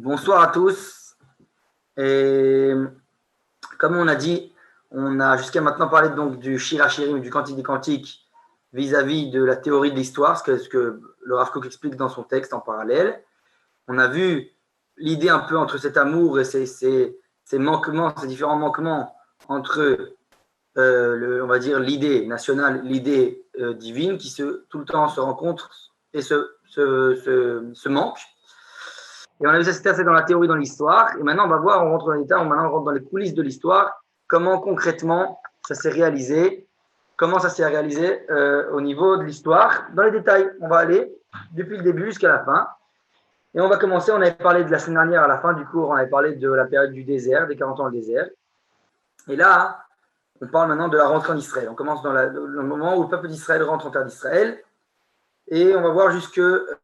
Bonsoir à tous. Et comme on a dit, on a jusqu'à maintenant parlé donc du Shir HaShirim, du Cantique des Cantiques, vis-à-vis de la théorie de l'histoire, ce que le Rav Kook explique dans son texte en parallèle. On a vu l'idée un peu entre cet amour et ces manquements, ces différents manquements entre, on va dire, l'idée nationale, l'idée divine, qui tout le temps se rencontrent et se manquent. Et on a vu ça s'était fait dans la théorie, dans l'histoire. Et maintenant, on va voir, on rentre dans l'état, maintenant on rentre dans les coulisses de l'histoire, comment concrètement ça s'est réalisé, au niveau de l'histoire. Dans les détails, on va aller depuis le début jusqu'à la fin. Et on va commencer, on avait parlé de la semaine dernière à la fin du cours, on avait parlé de la période du désert, des 40 ans de désert. Et là, on parle maintenant de la rentrée en Israël. On commence dans le moment où le peuple d'Israël rentre en terre d'Israël. Et on va voir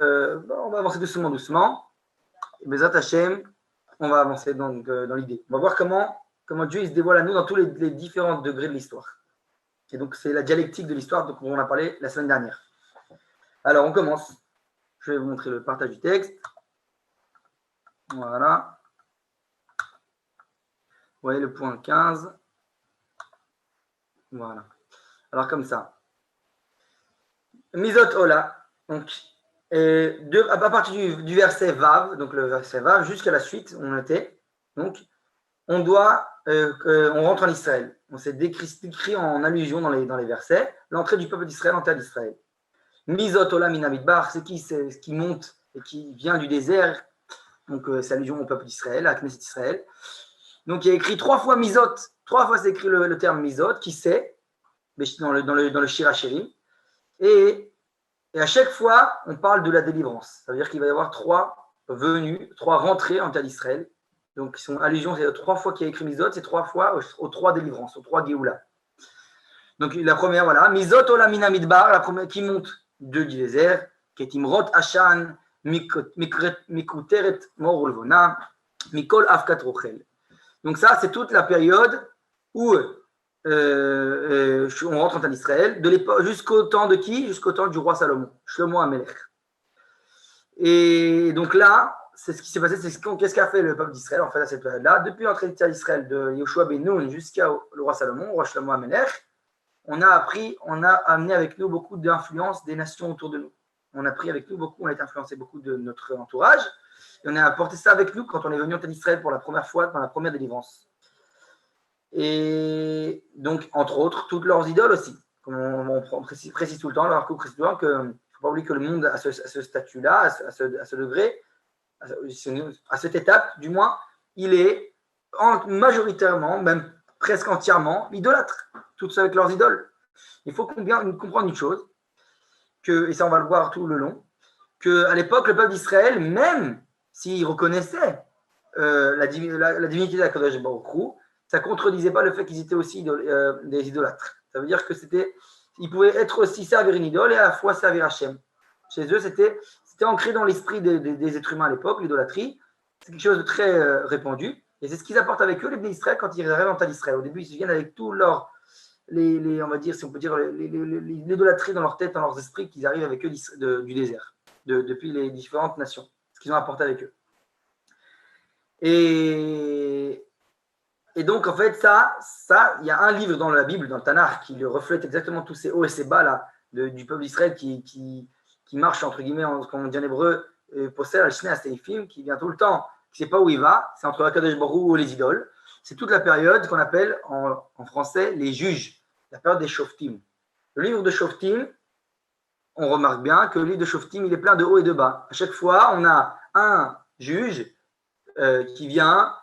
on va avancer doucement. Bezat Hashem, on va avancer dans l'idée. On va voir comment Dieu il se dévoile à nous dans tous les différents degrés de l'histoire. Et donc, c'est la dialectique de l'histoire dont on a parlé la semaine dernière. Alors, on commence. Je vais vous montrer le partage du texte. Voilà. Vous voyez le point 15. Voilà. Alors, comme ça. Misot Ola. Donc, à partir du verset Vav, donc le verset Vav, jusqu'à la suite, on était. Donc, on rentre en Israël. On s'est décrit en allusion dans les versets, l'entrée du peuple d'Israël en terre d'Israël. Mizot Ola Minamidbar, c'est ce qui monte et qui vient du désert. Donc, c'est allusion au peuple d'Israël, à Knesset Israël. Donc, il y a écrit 3 fois Mizot. 3 fois, c'est écrit le terme Mizot, qui c'est, dans le Shir HaShirim. Et à chaque fois, on parle de la délivrance. Ça veut dire qu'il va y avoir 3 venues, 3 rentrées en terre d'Israël. Donc, ils sont allusions, c'est 3 fois qu'il y a écrit Mizot, c'est 3 fois aux 3 délivrances, aux 3 Géoula. Donc, la première, voilà, Mizot Ola Mina Midbar, la première qui monte du désert, Ketimrot Ashan, Mikuteret Mor Ulvona, Mikol Afkat Rochel. Donc, ça, c'est toute la période où on rentre en terre d'Israël, jusqu'au temps de qui? Jusqu'au temps du roi Salomon, Shlomo HaMelech. Et donc là, c'est ce qui s'est passé, qu'est-ce qu'a fait le peuple d'Israël en fait à cette période-là. Depuis l'entrée de terre d'Israël de Yoshua ben Nun jusqu'au roi Salomon, roi Shlomo HaMelech, on a amené avec nous beaucoup d'influence des nations autour de nous. On a pris avec nous beaucoup, on a été influencé beaucoup de notre entourage, et on a apporté ça avec nous quand on est venu en terre d'Israël pour la première fois, dans la première délivrance. Et donc, entre autres, toutes leurs idoles aussi. Comme on précise tout le temps, leur coup précise tout le temps qu'il ne faut pas oublier que le monde à ce statut-là, à ce degré, à cette étape, du moins, il est majoritairement, même presque entièrement, idolâtre, toutes avec leurs idoles. Il faut comprendre une chose, et ça on va le voir tout le long, qu'à l'époque, le peuple d'Israël, même s'il reconnaissait la divinité de la Kadosh Baruch Hu, ça ne contredisait pas le fait qu'ils étaient aussi des idolâtres. Ça veut dire qu'ils pouvaient être aussi servir une idole et à la fois servir Hachem. Chez eux, c'était ancré dans l'esprit des êtres humains à l'époque, l'idolâtrie. C'est quelque chose de très répandu. Et c'est ce qu'ils apportent avec eux, les bénis d'Israël, quand ils arrivent en terre d'Israël. Au début, ils viennent avec tout leur, on va dire, si on peut dire, l'idolâtrie dans leur tête, dans leurs esprits, qu'ils arrivent avec eux du désert, depuis les différentes nations, ce qu'ils ont apporté avec eux. Et donc, en fait, il y a un livre dans la Bible, dans le Tanakh, qui reflète exactement tous ces hauts et ces bas là, du peuple d'Israël qui marche, entre guillemets, comme on dit en hébreu, possède al-Shnei Seifim, qui vient tout le temps, qui ne sait pas où il va, c'est entre Akadosh Baruch Hu et les idoles. C'est toute la période qu'on appelle en français les juges, la période des Shoftim. Le livre de Shoftim, on remarque bien que le livre de Shoftim, il est plein de hauts et de bas. À chaque fois, on a un juge qui vient,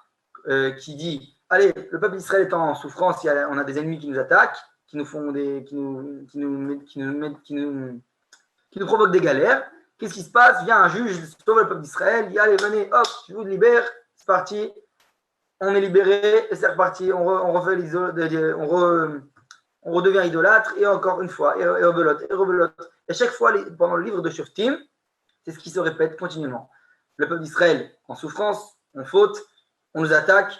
qui dit allez, le peuple d'Israël est en souffrance, on a des ennemis qui nous attaquent, qui nous provoquent des galères. Qu'est-ce qui se passe? Vient un juge, sauve le peuple d'Israël, il dit allez, venez, hop, je vous libère, c'est parti, on est libéré, et c'est reparti, on redevient idolâtre, et encore une fois, et rebelote. Et chaque fois, pendant le livre de Shoftim, c'est ce qui se répète continuellement. Le peuple d'Israël en souffrance, en faute, on nous attaque,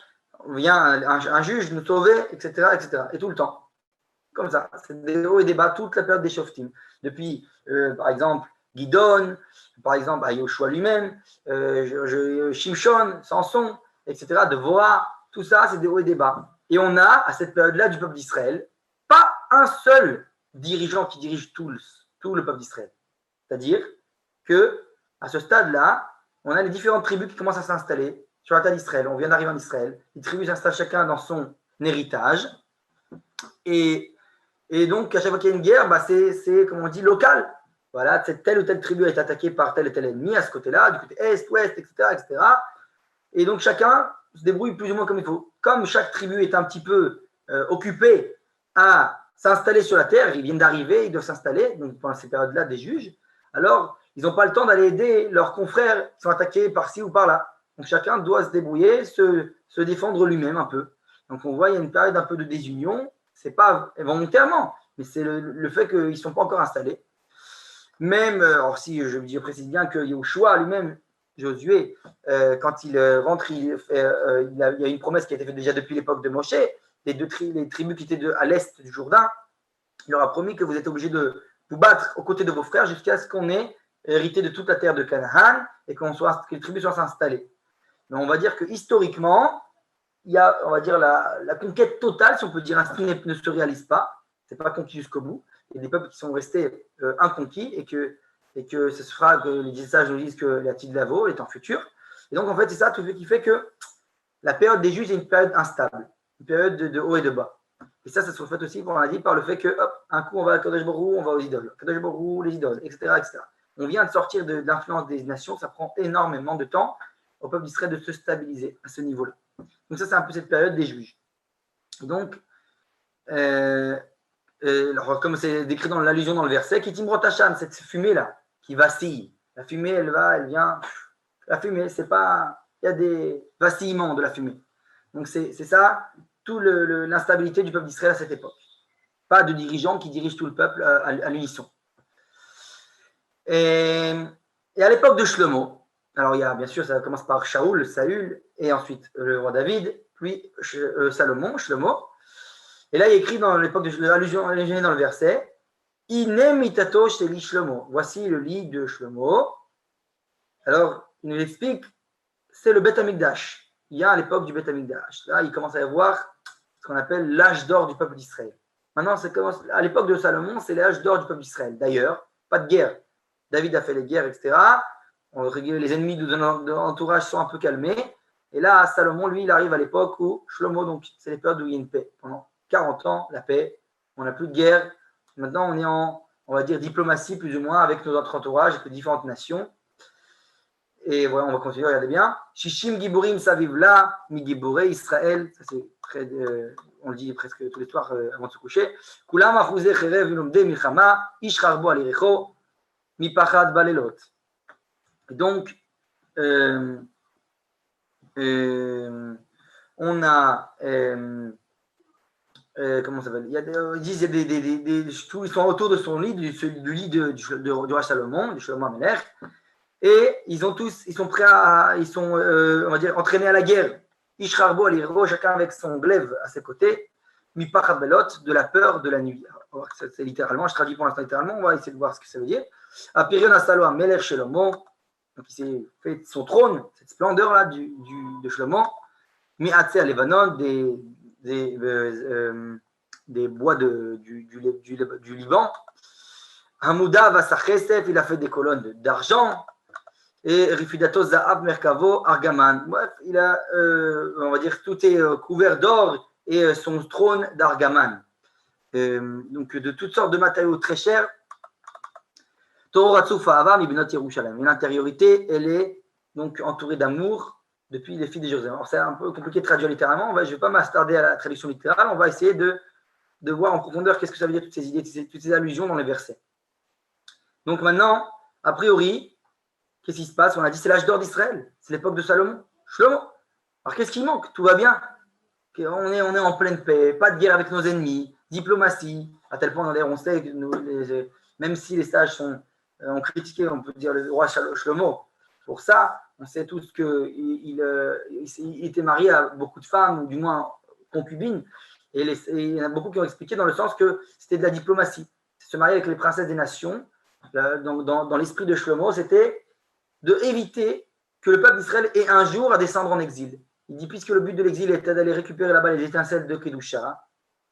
vient un juge nous sauver, etc., etc. Et tout le temps. Comme ça. C'est des hauts et des bas toute la période des Shoftim. Depuis, par exemple, Gidon, par exemple, à Yoshua lui-même, Shimshon, Samson, etc., de Voa, tout ça, c'est des hauts et des bas. Et on a, à cette période-là du peuple d'Israël, pas un seul dirigeant qui dirige tout le peuple d'Israël. C'est-à-dire que à ce stade-là, on a les différentes tribus qui commencent à s'installer sur la terre d'Israël. On vient d'arriver en Israël. Les tribus s'installent chacun dans son héritage. Et donc, à chaque fois qu'il y a une guerre, c'est, comme on dit, local. Voilà, telle ou telle tribu a été attaquée par tel et tel ennemi à ce côté-là, du côté est, ouest, etc., etc. Et donc, chacun se débrouille plus ou moins comme il faut. Comme chaque tribu est un petit peu occupée à s'installer sur la terre, ils viennent d'arriver, ils doivent s'installer, donc pendant ces périodes-là, des juges, alors ils n'ont pas le temps d'aller aider leurs confrères qui sont attaqués par-ci ou par-là. Donc, chacun doit se débrouiller, se défendre lui-même un peu. Donc, on voit, il y a une période un peu de désunion. C'est pas volontairement, mais c'est le fait qu'ils ne sont pas encore installés. Même, alors si je précise bien que Yahushua lui-même, Josué, quand il rentre, il y a une promesse qui a été faite déjà depuis l'époque de Moshe, les tribus qui étaient à l'est du Jourdain, il leur a promis que vous êtes obligés de vous battre aux côtés de vos frères jusqu'à ce qu'on ait hérité de toute la terre de Canaan et que les tribus soient installées. Mais on va dire que historiquement, il y a, on va dire, la conquête totale, si on peut dire ainsi, ne se réalise pas. Ce n'est pas conquis jusqu'au bout. Il y a des peuples qui sont restés inconquis et que ce sera que les sages nous disent que la petite Lavo est en futur. Et donc, en fait, c'est ça tout ce qui fait que la période des juges est une période instable, une période de haut et de bas. Et ça se reflète aussi, comme on a dit, par le fait que, hop, un coup, on va à Kadosh Borou, on va aux idoles. Kadosh Borou, les idoles, etc., etc. On vient de sortir de l'influence des nations, ça prend énormément de temps au peuple d'Israël de se stabiliser à ce niveau-là. Donc ça, c'est un peu cette période des juges. Donc, alors, comme c'est décrit dans l'allusion dans le verset, Kitim Rotachan, cette fumée-là, qui vacille. La fumée, elle va, elle vient. La fumée, c'est pas. Il y a des vacillements de la fumée. Donc c'est ça, toute l'instabilité du peuple d'Israël à cette époque. Pas de dirigeant qui dirige tout le peuple à l'unisson. Et à l'époque de Shlomo, alors il y a bien sûr, ça commence par Shaoul, Saül, et ensuite le roi David, puis Salomon, Shlomo. Et là, il est écrit dans l'époque de l'allusion dans le verset, Inemitato sheli Shlomo. Voici le lit de Shlomo. Alors, il nous explique, c'est le Beth Amikdash. Il y a à l'époque du Beth Amikdash. Là, il commence à y avoir ce qu'on appelle l'âge d'or du peuple d'Israël. Maintenant, à l'époque de Salomon, c'est l'âge d'or du peuple d'Israël. D'ailleurs, pas de guerre. David a fait les guerres, etc. Les ennemis de l'entourage sont un peu calmés. Et là, Salomon, lui, il arrive à l'époque où Shlomo, donc c'est les périodes où il y a une paix. Pendant 40 ans, la paix, on n'a plus de guerre. Maintenant, on est en, on va dire, diplomatie plus ou moins avec notre entourage, avec les différentes nations. Et voilà, on va continuer, regardez bien. Shishim Giburim Savivla, Mi Giburei Israël. Ça, c'est très, on le dit presque tous les soirs avant de se coucher. Kulam Achuzeh Cherev Vilomde Milchama, Ish Charbo Alirecho, Mi Pachad Balelot. Donc, on a. Comment ça s'appelle? Ils disent ils sont autour de son lit, du lit du roi Salomon, du Shlomo Amelech. Et ils sont prêts ils sont, on va dire, entraînés à la guerre. Ishrarbo alirbo, chacun avec son glaive à ses côtés. Mipachad belot, de la peur de la nuit. Alors, c'est littéralement, je traduis pour l'instant littéralement, on va essayer de voir ce que ça veut dire. Apirion asalo amelech Shlomo, donc il s'est fait son trône, cette splendeur-là de Shlomo. Mi'atse à Lebanon, des bois du Liban. Hamouda Vasachesef, il a fait des colonnes d'argent. Et Rifidato Zahab Merkavo Argaman. Bref, il a, on va dire, tout est couvert d'or et son trône d'Argaman. Donc, de toutes sortes de matériaux très chers. Toratsufa Avam Ibnot Yerushalem. Et l'intériorité, elle est donc entourée d'amour depuis les filles de Jérusalem. Alors, c'est un peu compliqué de traduire littéralement. Je ne vais pas m'attarder à la traduction littérale. On va essayer de voir en profondeur qu'est-ce que ça veut dire, toutes ces idées, toutes ces allusions dans les versets. Donc, maintenant, a priori, qu'est-ce qui se passe? On a dit c'est l'âge d'or d'Israël, c'est l'époque de Salomon, Shlomo. Alors qu'est-ce qui manque? Tout va bien. On est en pleine paix, pas de guerre avec nos ennemis, diplomatie, à tel point on sait que même si les sages ont critiqué, on peut dire, le roi Shlomo, pour ça, on sait tous qu'il était marié à beaucoup de femmes, ou du moins concubines, et il y en a beaucoup qui ont expliqué dans le sens que c'était de la diplomatie. C'est se marier avec les princesses des nations, Dans l'esprit de Shlomo, c'était d'éviter que le peuple d'Israël ait un jour à descendre en exil. Il dit, puisque le but de l'exil était d'aller récupérer là-bas les étincelles de Kedusha,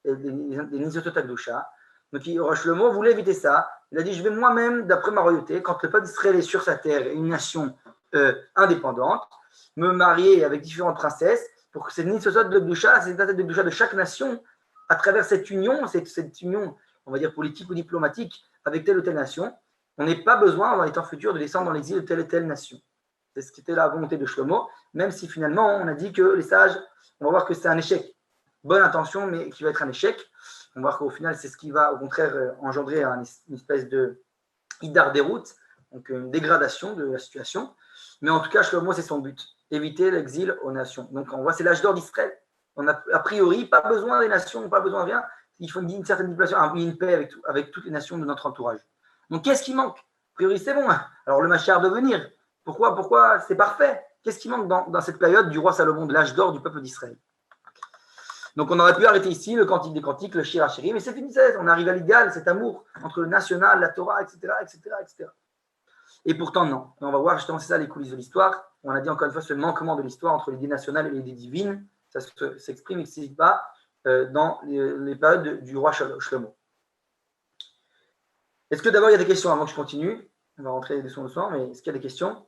des Nisotot Kedusha, donc Shlomo voulait éviter ça. Il a dit, je vais moi-même, d'après ma royauté, quand le peuple d'Israël est sur sa terre, une nation indépendante, me marier avec différentes princesses pour que ces Nisotot de Kedusha, ces étincelles de Kedusha de chaque nation, à travers cette union, on va dire politique ou diplomatique, avec telle ou telle nation, on n'ait pas besoin, dans les temps futurs, de descendre dans l'exil de telle et telle nation. C'est ce qui était la volonté de Shlomo, même si finalement, on a dit que les sages, on va voir que c'est un échec. Bonne intention, mais qui va être un échec. On va voir qu'au final, c'est ce qui va, au contraire, engendrer une espèce de idar déroute, donc une dégradation de la situation. Mais en tout cas, Shlomo, c'est son but, éviter l'exil aux nations. Donc, on voit, c'est l'âge d'or d'Israël. On n'a a priori pas besoin des nations, pas besoin de rien. Il faut une certaine population, une paix avec toutes les nations de notre entourage. Donc, qu'est-ce qui manque? A priori, c'est bon. Alors, le Mashiach de venir. Pourquoi c'est parfait? Qu'est-ce qui manque dans cette période du roi Salomon, de l'âge d'or du peuple d'Israël? Donc, on aurait pu arrêter ici le Cantique des Cantiques, le Shir HaShirim, mais c'est fini. On arrive à l'idéal, cet amour entre le national, la Torah, etc., etc., etc. Et pourtant, non. Et on va voir justement, c'est ça les coulisses de l'histoire. On a dit encore une fois ce manquement de l'histoire entre l'idée nationale et l'idée divine. Ça s'exprime, n'existe pas dans les périodes du roi Shlomo. Est-ce que d'abord il y a des questions avant que je continue? On va rentrer des sons le soir, mais est-ce qu'il y a des questions?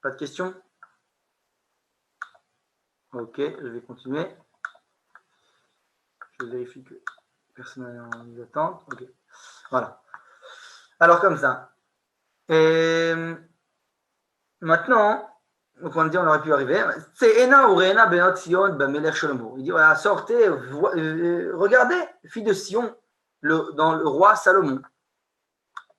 Pas de questions? Ok, je vais continuer. Je vérifie que personne n'a envie d'attendre. Ok, voilà. Alors comme ça. Et maintenant, donc on dit on aurait pu arriver. C'est Ena Urena Benot Sion Bamelech Shlomo. Il dit voilà, sortez, regardez, fille de Sion, dans le roi Salomon.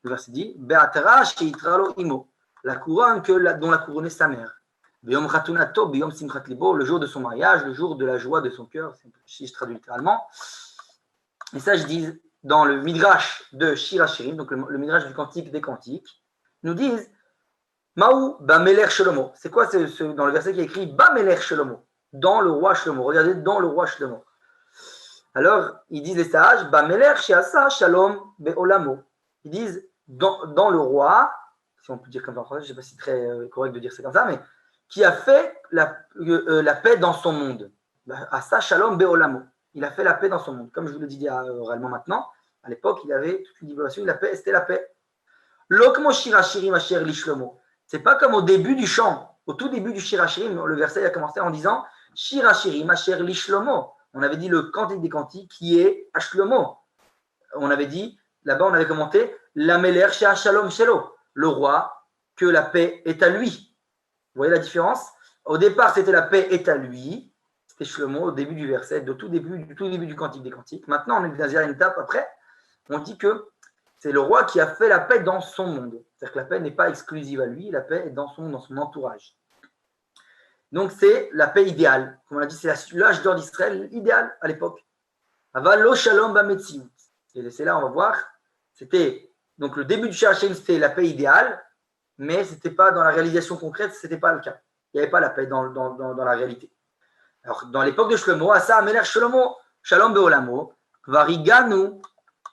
Le verset dit Be'atara sheitralo imo, la couronne dont l'a couronnée sa mère. Beyom Khatunato, Beyom Simchat Libo, le jour de son mariage, le jour de la joie de son cœur. Si je traduis littéralement. Et ça, je dis dans le Midrash de Shir HaShirim, donc le Midrash du Cantique des Cantiques, nous disent Maou Bamelech Shlomo. C'est quoi dans le verset qui est écrit Bamelech Shlomo, dans le roi Shlomo. Regardez, dans le roi Shlomo. Alors, ils disent les sages Bamelech Sheasa Shalom Be'olamo. Ils disent dans le roi, si on peut dire comme ça en français, je ne sais pas si c'est très correct de dire c'est comme ça, mais qui a fait la paix dans son monde. Asa Shalom Be'olamo. Il a fait la paix dans son monde. Comme je vous le dis oralement maintenant, à l'époque, il avait toute une dimension, la paix, c'était la paix. Lokmo Shir HaShirim Asher Li Shlomo. C'est pas comme au début du chant, au tout début du Shir HaShirim, le verset a commencé en disant Shir HaShirim Asher Li Shlomo. On avait dit le cantique des cantiques qui est à Shlomo. On avait dit, là-bas on avait commenté Lameler Shea Shalom Shelo, le roi, que la paix est à lui. Vous voyez la différence? Au départ, c'était la paix est à lui. C'était Shlomo au début du verset, du tout début du cantique des cantiques. Maintenant, on est dans une étape après. On dit que c'est le roi qui a fait la paix dans son monde. C'est-à-dire que la paix n'est pas exclusive à lui, la paix est dans son entourage. Donc, c'est la paix idéale. Comme on l'a dit, c'est l'âge d'or d'Israël idéal à l'époque. Avalo Shalom Bametziut. Et c'est là, on va voir, c'était, donc le début du Shir HaShirim, c'était la paix idéale, mais ce n'était pas dans la réalisation concrète, ce n'était pas le cas. Il n'y avait pas la paix dans la réalité. Alors, dans l'époque de Shlomo, Asa Amelech Shlomo, Shalom Beolamo, Variganu,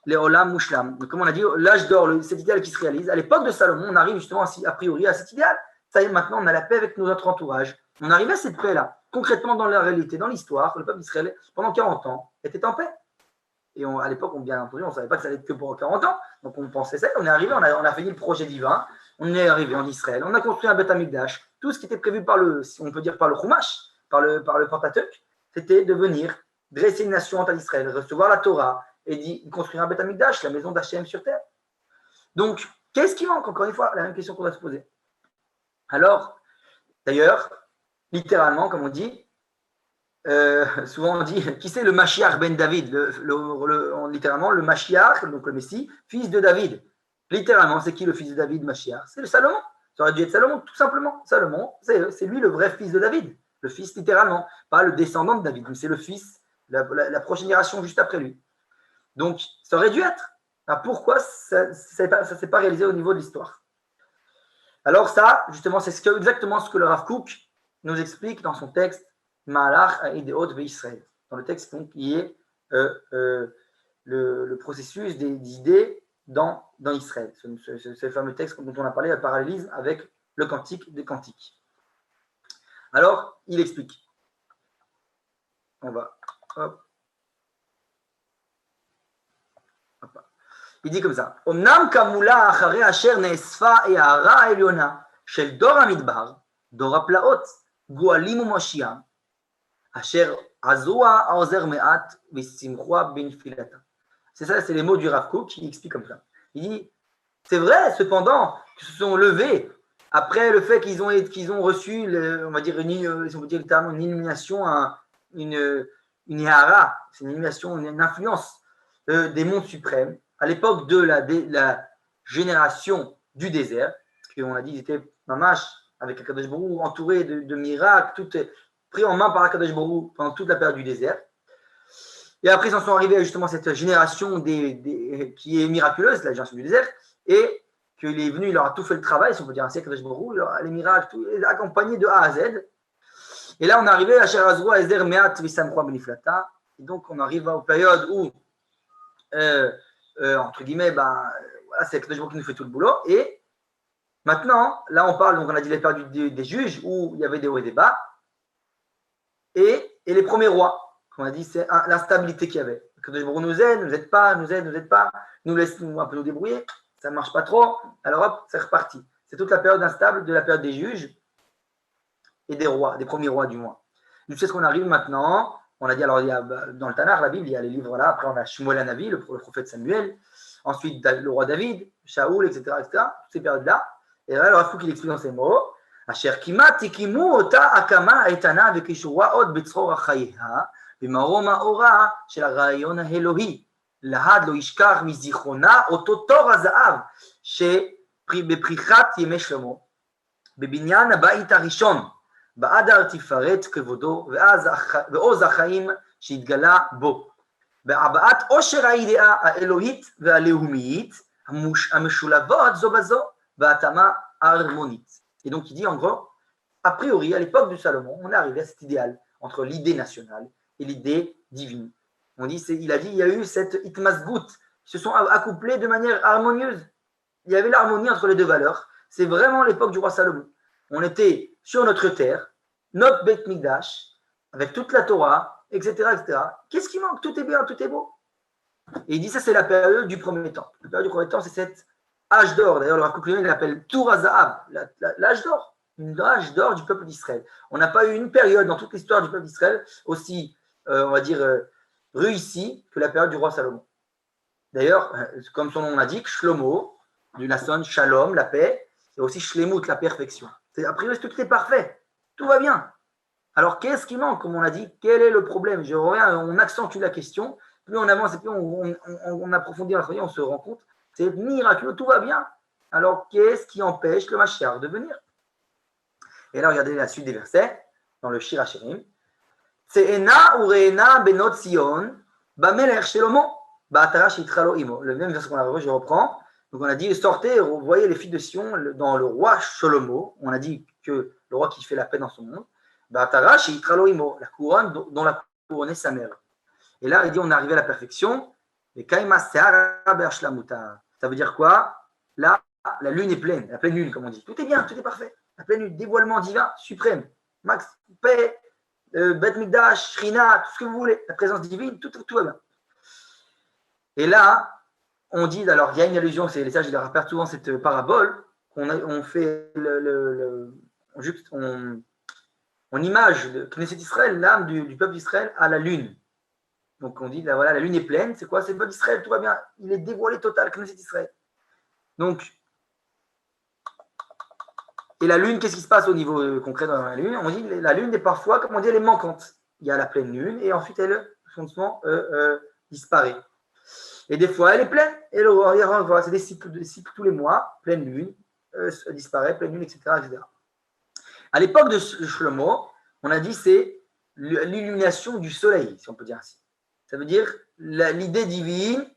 les Olam Mushlam. Donc, comme on a dit, l'âge d'or, cet idéal qui se réalise, à l'époque de Salomon, on arrive justement a priori à cet idéal. Ça y est, maintenant, on a la paix avec notre entourage. On arrive à cette paix-là. Concrètement, dans la réalité, dans l'histoire, le peuple d'Israël, pendant 40 ans, était en paix. Et à l'époque, bien entendu, on ne savait pas que ça allait être que pour 40 ans. Donc, on pensait ça. On est arrivé, on a fini le projet divin. On est arrivé en Israël. On a construit un Beth Amikdash. Tout ce qui était prévu par on peut dire par le Chumash, par le Pentateuch, c'était de venir dresser une nation en Israël, recevoir la Torah et construire un Beth Amikdash, la maison d'Hachem sur terre. Donc, qu'est-ce qui manque? Encore une fois, la même question qu'on va se poser. Alors, d'ailleurs, littéralement, comme on dit, souvent on dit, qui c'est le Mashiach ben David, littéralement le Mashiach, donc le Messie, fils de David. Littéralement, c'est qui le fils de David, Mashiach? C'est le Salomon. Ça aurait dû être Salomon, tout simplement. Salomon, c'est lui le vrai fils de David. Le fils littéralement, pas le descendant de David, mais c'est le fils, la prochaine génération juste après lui. Donc, ça aurait dû être. Alors, pourquoi ça ne s'est pas réalisé au niveau de l'histoire? Alors ça, justement, c'est exactement ce que le Rav Kook nous explique dans son texte Ma'alach Ha'idéot Be'Israël, dans le texte donc, qui est le processus des idées dans Israël. C'est le fameux texte dont on a parlé, le parallélisme avec le cantique des cantiques. Alors, il explique. On va. Hop. Il dit comme ça. Omnam kamula achare asher neesfa e'ara eliona shel dor hamidbar, dor haplaot, goalim u'moshiach, asher azua aozer me'at v'simchua benfilata. C'est ça, c'est les mots du Rav Kook qui explique comme ça. Il dit, c'est vrai, cependant, qu'ils se sont levés après le fait qu'ils ont reçu, on va dire, si on peut dire littéralement, une illumination, une ihara, c'est une illumination, une influence des mondes suprêmes, à l'époque de la génération du désert, parce qu'on a dit qu'ils étaient mamash, avec Akadosh Baruch Hu, entourés de miracles, tout pris en main par Akadosh Baruch Hu pendant toute la période du désert. Et après, ils en sont arrivés à justement cette génération qui est miraculeuse, la génération du désert, et qu'il est venu, il leur a tout fait le travail, si on peut dire ainsi, Akadosh Baruch Hu, les miracles, tout, accompagnés de A à Z. Et là, on est arrivé à Sherazroa, Ezer, Meat, Visamroa, Beniflata. Et donc, on arrive aux périodes où, entre guillemets, voilà, c'est Akadosh Baruch Hu qui nous fait tout le boulot. Et maintenant, là, on parle, donc on a dit les périodes des juges, où il y avait des hauts et des bas, et les premiers rois. On a dit, c'est l'instabilité qu'il y avait. Akadosh Baruch Hu nous aide, nous aide pas, nous laisse un peu nous débrouiller, ça ne marche pas trop, alors hop, c'est reparti. C'est toute la période instable de la période des juges et des rois, des premiers rois du moins. Jusqu'à ce qu'on arrive maintenant, on a dit, alors il y a, dans le Tanakh, la Bible, il y a les livres là, après on a Shmuel Hanavi, le prophète Samuel, ensuite le roi David, Shaoul, etc., toutes ces périodes-là. Et là, il faut qu'il explique dans ces mots, Asher kimat ikimu ota akama etana vekishua od betzror achayha, במרום האורה של הרעיון האלוהי, להד לא ישכח מזיכרונה אותו תור הזהב שבפריחת ימי שלמה, בבניין הבית הראשון, באדר תפארת כבודו ועוז החיים שהתגלה בו, בהבעת עושר הידיעה האלוהית והלאומית המשולבות זו בזו, בהתאמה harmonique. Et donc il dit en gros, a priori à l'époque de Salomon, on est arrivé à cet idéal entre l'idée nationale et l'idée divine. Il a dit, il y a eu cette itmasgout, qui se sont accouplés de manière harmonieuse. Il y avait l'harmonie entre les deux valeurs. C'est vraiment l'époque du roi Salomon. On était sur notre terre, notre Beth Mikdash, avec toute la Torah, etc., etc. Qu'est-ce qui manque? Tout est bien, tout est beau. Et il dit, ça c'est la période du premier temps. La période du premier temps, c'est cette âge d'or. D'ailleurs, le Rav Kook il l'appelle Tour HaZahav, l'âge d'or. Une âge d'or du peuple d'Israël. On n'a pas eu une période dans toute l'histoire du peuple d'Israël aussi on va dire, réussi que la période du roi Salomon. D'ailleurs, comme son nom l'indique, Shlomo, du Nasson, Shalom, la paix, et aussi Shlemut, la perfection. A priori, tout est parfait, tout va bien. Alors, qu'est-ce qui manque, comme on l'a dit? Quel est le problème? On accentue la question, plus on avance et plus on approfondit la on se rend compte, c'est miraculeux, tout va bien. Alors, qu'est-ce qui empêche le Mashiach de venir? Et là, regardez la suite des versets, dans le Shir HaShirim. Tse'ena ureena benot Sion, bamelech Shelomo, ba'atara shitralo imo. Le même verset qu'on a revu, je reprends. Donc on a dit, sortez, vous voyez les filles de Sion dans le roi Shlomo. On a dit que le roi qui fait la paix dans son monde. Ba'atara shitralo imo, la couronne dont la couronnée sa mère. Et là, il dit, on est arrivé à la perfection. Et kaima se'ara be'ashlamuta. Ça veut dire quoi? Là, la lune est pleine, la pleine lune, comme on dit. Tout est bien, tout est parfait. La pleine lune, dévoilement divin, suprême. Max, paix. Beth Mikdash, Shrina, tout ce que vous voulez, la présence divine, tout va bien. Et là, on dit, alors il y a une allusion, c'est les sages, ils rappellent souvent cette parabole, on fait on image de Knesset Israël, l'âme du peuple d'Israël à la lune. Donc on dit, là, voilà, la lune est pleine, c'est quoi? C'est le peuple d'Israël, tout va bien, il est dévoilé total, Knesset Israël. Donc, et la lune, qu'est-ce qui se passe au niveau concret dans la lune? On dit la lune est parfois, comme on dit, elle est manquante. Il y a la pleine lune et ensuite elle, fondamentalement, disparaît. Et des fois, elle est pleine. Et voilà, c'est des cycles tous les mois, pleine lune, disparaît, pleine lune, etc., etc. À l'époque de Shlomo, on a dit c'est l'illumination du soleil, si on peut dire ainsi. Ça veut dire l'idée divine.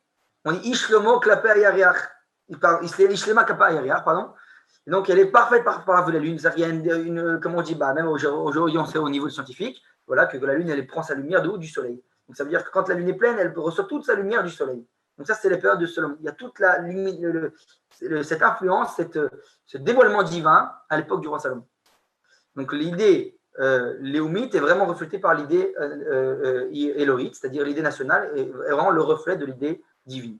On dit Ishlomo klapé ayariach. Ishlema klapé ayariach, pardon. Et donc, elle est parfaite par la vue de la Lune. Il y a comme on dit, même aujourd'hui, on sait au niveau scientifique, voilà, que la Lune, elle prend sa lumière d'où? Du soleil. Donc, ça veut dire que quand la Lune est pleine, elle reçoit toute sa lumière du soleil. Donc ça, c'est les périodes de Salomon. Il y a toute cette influence, ce dévoilement divin à l'époque du roi Salomon. Donc l'idée léomite est vraiment reflétée par l'idée élorite, c'est-à-dire l'idée nationale, est vraiment le reflet de l'idée divine.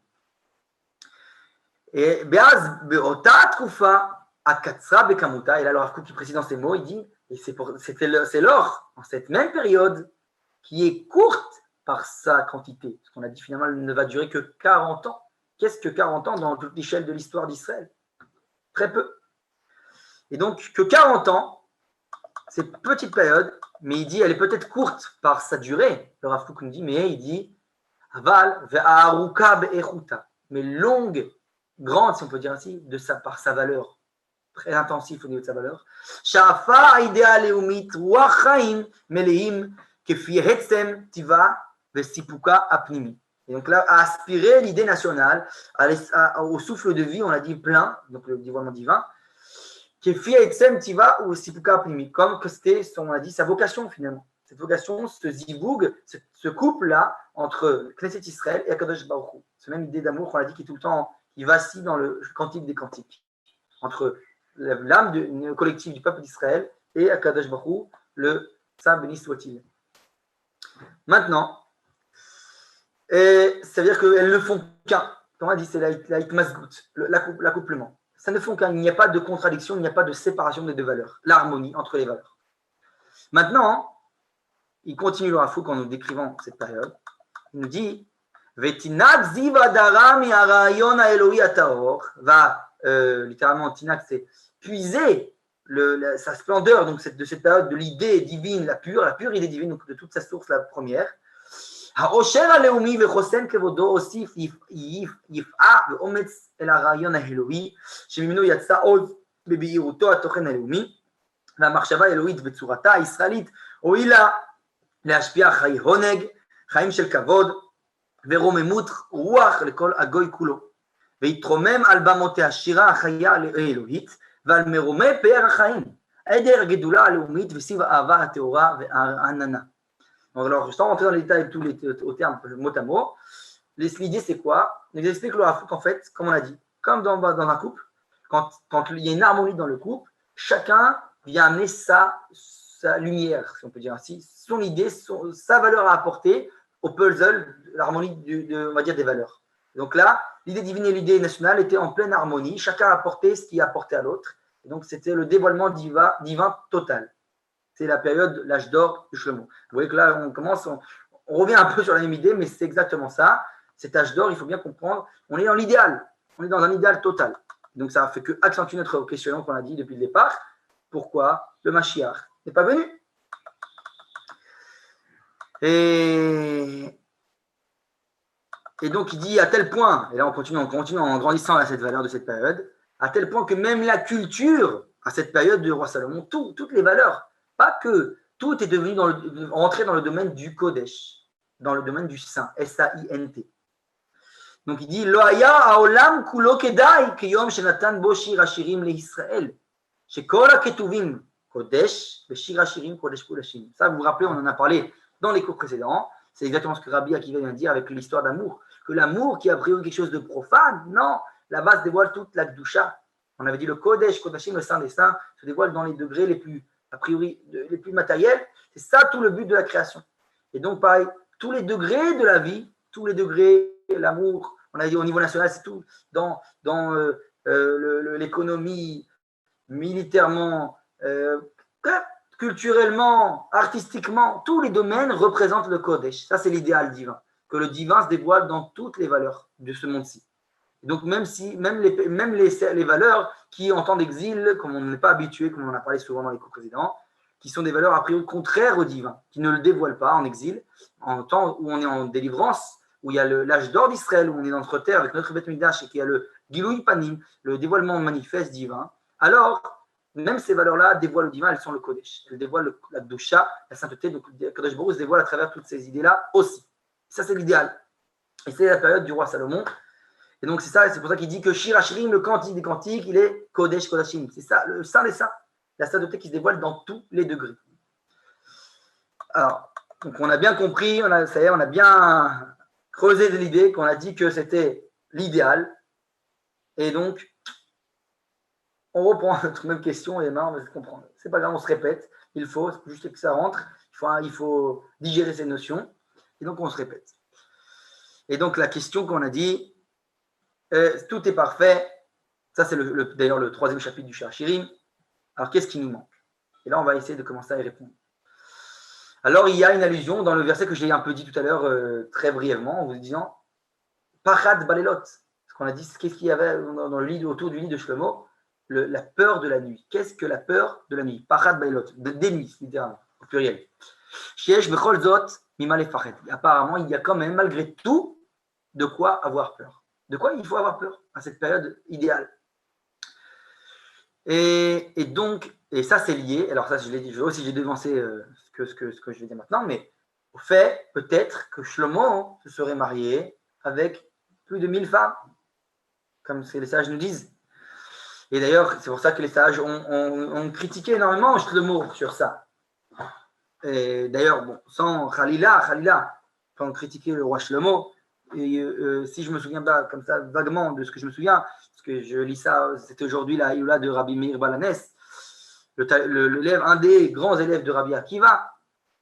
Et Beaz Beota Tkufa Akatsra Bekamuta, et là le Rav Kook qui précise dans ces mots, il dit, et c'est l'or, en cette même période, qui est courte par sa quantité. Ce qu'on a dit finalement, elle ne va durer que 40 ans. Qu'est-ce que 40 ans dans toute l'échelle de l'histoire d'Israël? Très peu. Et donc, que 40 ans, c'est une petite période, mais il dit, elle est peut-être courte par sa durée. Le Rav Kook nous dit, mais il dit, Aval ve'aruka be'echuta, mais longue, grande, si on peut dire ainsi, par sa valeur, très intensif au niveau de sa valeur. Shafa idea leumit wachaim meleim kefi hetzem tiva vesipuka apnimi. Et donc là, à aspirer l'idée nationale, au souffle de vie, on a dit plein, donc le dévoilement divin, kefi hetzem tiva ou sipuka apnimi, comme que c'était, on a dit, sa vocation finalement. Cette vocation, ce zivoug, ce couple-là entre Knesset Israël et Akadosh Baruch Hu. C'est même idée d'amour qu'on a dit qui est tout le temps, qui vacille dans le cantique des cantiques. Entre l'âme collective du peuple d'Israël et Akadosh Baruch Hu, le Saint béni soit-il. Maintenant, ça veut dire qu'elles ne font qu'un. Comme on a dit, c'est l'accouplement. Ça ne font qu'un. Il n'y a pas de contradiction, il n'y a pas de séparation des deux valeurs. L'harmonie entre les valeurs. Maintenant, il continue le Rav Kook en nous décrivant cette période. Il nous dit Vetinak ziva dara mi harayon haeloi hataor, va littéralement Tinak, c'est puiser sa splendeur donc de cette période de l'idée divine, la pure idée divine, donc de toute sa source, la première. העושר הלאומי וחוסן כבודו הוסיף יפעה ואומץ אל הרעיון האלוהי שממנו יצא עוז בבהירותו התוכן הלאומי והמחשבה האלוהית בצורתה הישראלית הועילה להשפיע חיי הונג, חיים של כבוד ורוממות רוח לכל הגוי כולו והתרומם על במות השירה החיה האלוהית ועל מרומי פאר החיים עדר הגדולה הלאומית וסיב האהבה הטהורה והעננה. Alors, sans rentrer dans les détails tous les termes mot à mot, l'idée c'est quoi? Il nous explique le Rav Kook, en fait, comme on a dit, comme dans un couple, quand il y a une harmonie dans le couple, chacun vient amener sa lumière, si on peut dire ainsi, son idée, sa valeur à apporter au puzzle, l'harmonie on va dire des valeurs. Donc là, l'idée divine et l'idée nationale étaient en pleine harmonie, chacun apportait ce qui apportait à l'autre, et donc c'était le dévoilement divin total. C'est la période, l'âge d'or du Shlomo. Vous voyez que là, on revient un peu sur la même idée, mais c'est exactement ça. Cet âge d'or, il faut bien comprendre, on est dans l'idéal, on est dans un idéal total. Donc ça ne fait que accentuer notre questionnement qu'on a dit depuis le départ. Pourquoi le Mashiach n'est pas venu? Et donc il dit à tel point, et là on continue en grandissant à cette valeur de cette période, à tel point que même la culture, à cette période du roi Salomon, toutes les valeurs, pas que tout est devenu rentré dans le domaine du Kodesh, dans le domaine du Saint, S-A-I-N-T. Donc il dit Lo haya haolam kulo kedai kiyom shenatan bo shir hashirim leIsraël, shekol haketuvim Kodesh veshir hashirim Kodesh kodashim. Ça, vous vous rappelez, on en a parlé dans les cours précédents. C'est exactement ce que Rabbi Akiva vient de dire avec l'histoire d'amour. Que l'amour qui a priori quelque chose de profane, non, la base dévoile toute la Kedusha. On avait dit le Kodesh, Kodashim, le Saint des Saints, se dévoile dans les degrés les plus a priori les plus matériels, c'est ça tout le but de la création. Et donc pareil, tous les degrés de la vie, tous les degrés, l'amour, on a dit au niveau national, c'est tout, dans l'économie, militairement, culturellement, artistiquement, tous les domaines représentent le Kodesh. Ça c'est l'idéal divin, que le divin se dévoile dans toutes les valeurs de ce monde-ci. Donc même les valeurs qui en temps d'exil, comme on n'est pas habitué, comme on en a parlé souvent dans les cours précédents, qui sont des valeurs a priori contraires au divin, qui ne le dévoilent pas en exil, en temps où on est en délivrance, où il y a l'âge d'or d'Israël, où on est dans notre terre avec notre Beth Mikdash et qu'il y a le Gilui Panim, le dévoilement manifeste divin, alors même ces valeurs-là dévoilent le divin, elles sont le Kodesh, elles dévoilent la Kedusha, la sainteté, donc le Kodesh Baruch se dévoile à travers toutes ces idées-là aussi. Ça c'est l'idéal. Et c'est la période du roi Salomon. Et donc c'est ça, c'est pour ça qu'il dit que Shir Hashirim, le cantique des cantiques, il est Kodesh Kodashim. C'est ça, le saint des saints, la sainteté qui se dévoile dans tous les degrés. Alors, donc on a bien compris, on a bien creuser de l'idée qu'on a dit que c'était l'idéal. Et donc, on reprend notre même question et maintenant on va se comprendre. C'est pas grave, on se répète. Il faut juste que ça rentre. Il faut digérer ces notions. Et donc, on se répète. Et donc, la question qu'on a dit, tout est parfait. Ça, c'est d'ailleurs le troisième chapitre du Shir Hashirim. Alors, qu'est-ce qui nous manque? Et là, on va essayer de commencer à y répondre. Alors, il y a une allusion dans le verset que j'ai un peu dit tout à l'heure, très brièvement, en vous disant Pachad Balelot. Ce qu'on a dit, qu'est-ce qu'il y avait dans le lit, autour du lit de Shlomo? La peur de la nuit. Qu'est-ce que la peur de la nuit? Pachad Balelot, des nuits, littéralement, au pluriel. Shiesh Bechol Zot Mimale Fachet. Apparemment, il y a quand même, malgré tout, de quoi avoir peur. De quoi il faut avoir peur à cette période idéale. Et donc, et ça c'est lié, alors ça je l'ai dit, j'ai devancé ce que je vais dire maintenant, mais au fait peut-être que Shlomo se serait marié avec plus de 1000 femmes, comme les sages nous disent. Et d'ailleurs, c'est pour ça que les sages ont critiqué énormément Shlomo sur ça. Et d'ailleurs, bon, sans Khalila, quand on critiquait le roi Shlomo, et si je me souviens pas comme ça vaguement de ce que je me souviens, parce que je lis ça, c'était aujourd'hui la Hioula de Rabbi Meir Balanès, un des grands élèves de Rabbi Akiva.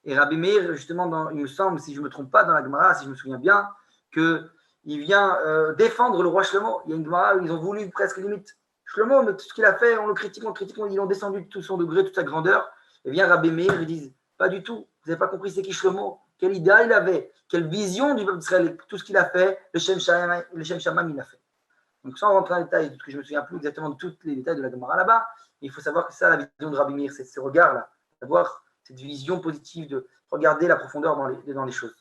Et Rabbi Meir, justement, il me semble, si je ne me trompe pas dans la Gemara, si je me souviens bien, qu'il vient défendre le roi Shlomo. Il y a une Gemara où ils ont voulu presque limite Shlomo, mais tout ce qu'il a fait, on le critique, ils l'ont descendu de tout son degré, toute sa grandeur. Et vient Rabbi Meir, ils disent pas du tout, vous n'avez pas compris c'est qui Shlomo, quelle idée il avait, quelle vision du peuple d'Israël, tout ce qu'il a fait, le Shem Shamam, il a fait. Donc sans rentrer dans les détails, parce que je ne me souviens plus exactement de tous les détails de la Gemara là-bas, il faut savoir que ça, la vision de Rabbi Meir, c'est ce regard-là, d'avoir cette vision positive, de regarder la profondeur dans les choses.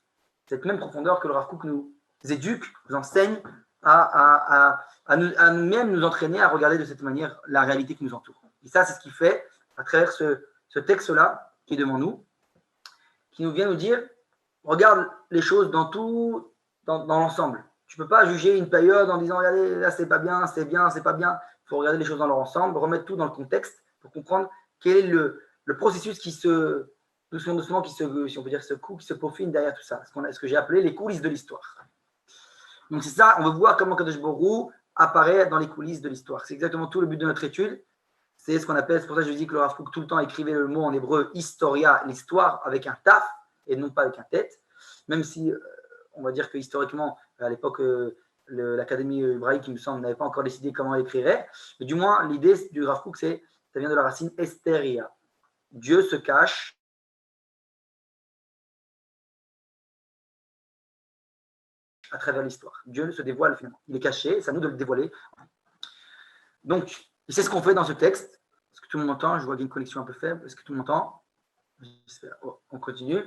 Cette même profondeur que le Rav Kook nous éduque, nous enseigne à nous-mêmes nous entraîner à regarder de cette manière la réalité qui nous entoure. Et ça, c'est ce qu'il fait à travers ce texte-là qui est devant nous, qui nous vient nous dire, regarde les choses dans l'ensemble. Tu ne peux pas juger une période en disant, regardez, là c'est bien, c'est pas bien. Il faut regarder les choses dans leur ensemble, remettre tout dans le contexte pour comprendre quel est le processus qui se, doucement, qui se, si on peut dire, qui se peaufine derrière tout ça. Ce que j'ai appelé les coulisses de l'histoire. Donc c'est ça, on veut voir comment Kadosh Baruch Hu apparaît dans les coulisses de l'histoire. C'est exactement tout le but de notre étude. C'est ce qu'on appelle, c'est pour ça que je dis que le Rav Kook tout le temps écrivait le mot en hébreu historia, l'histoire, avec un taf et non pas avec un tête. Même si on va dire que historiquement, à l'époque, l'Académie hébraïque, il me semble, n'avait pas encore décidé comment elle écrirait. Mais du moins, l'idée du Rav Kook, ça vient de la racine esteria. Dieu se cache à travers l'histoire. Dieu se dévoile finalement. Il est caché, c'est à nous de le dévoiler. Donc, c'est ce qu'on fait dans ce texte. Est-ce que tout le monde m'entend? Je vois qu'il y a une connexion un peu faible. Est-ce que tout le monde m'entend? J'espère. Oh, on continue.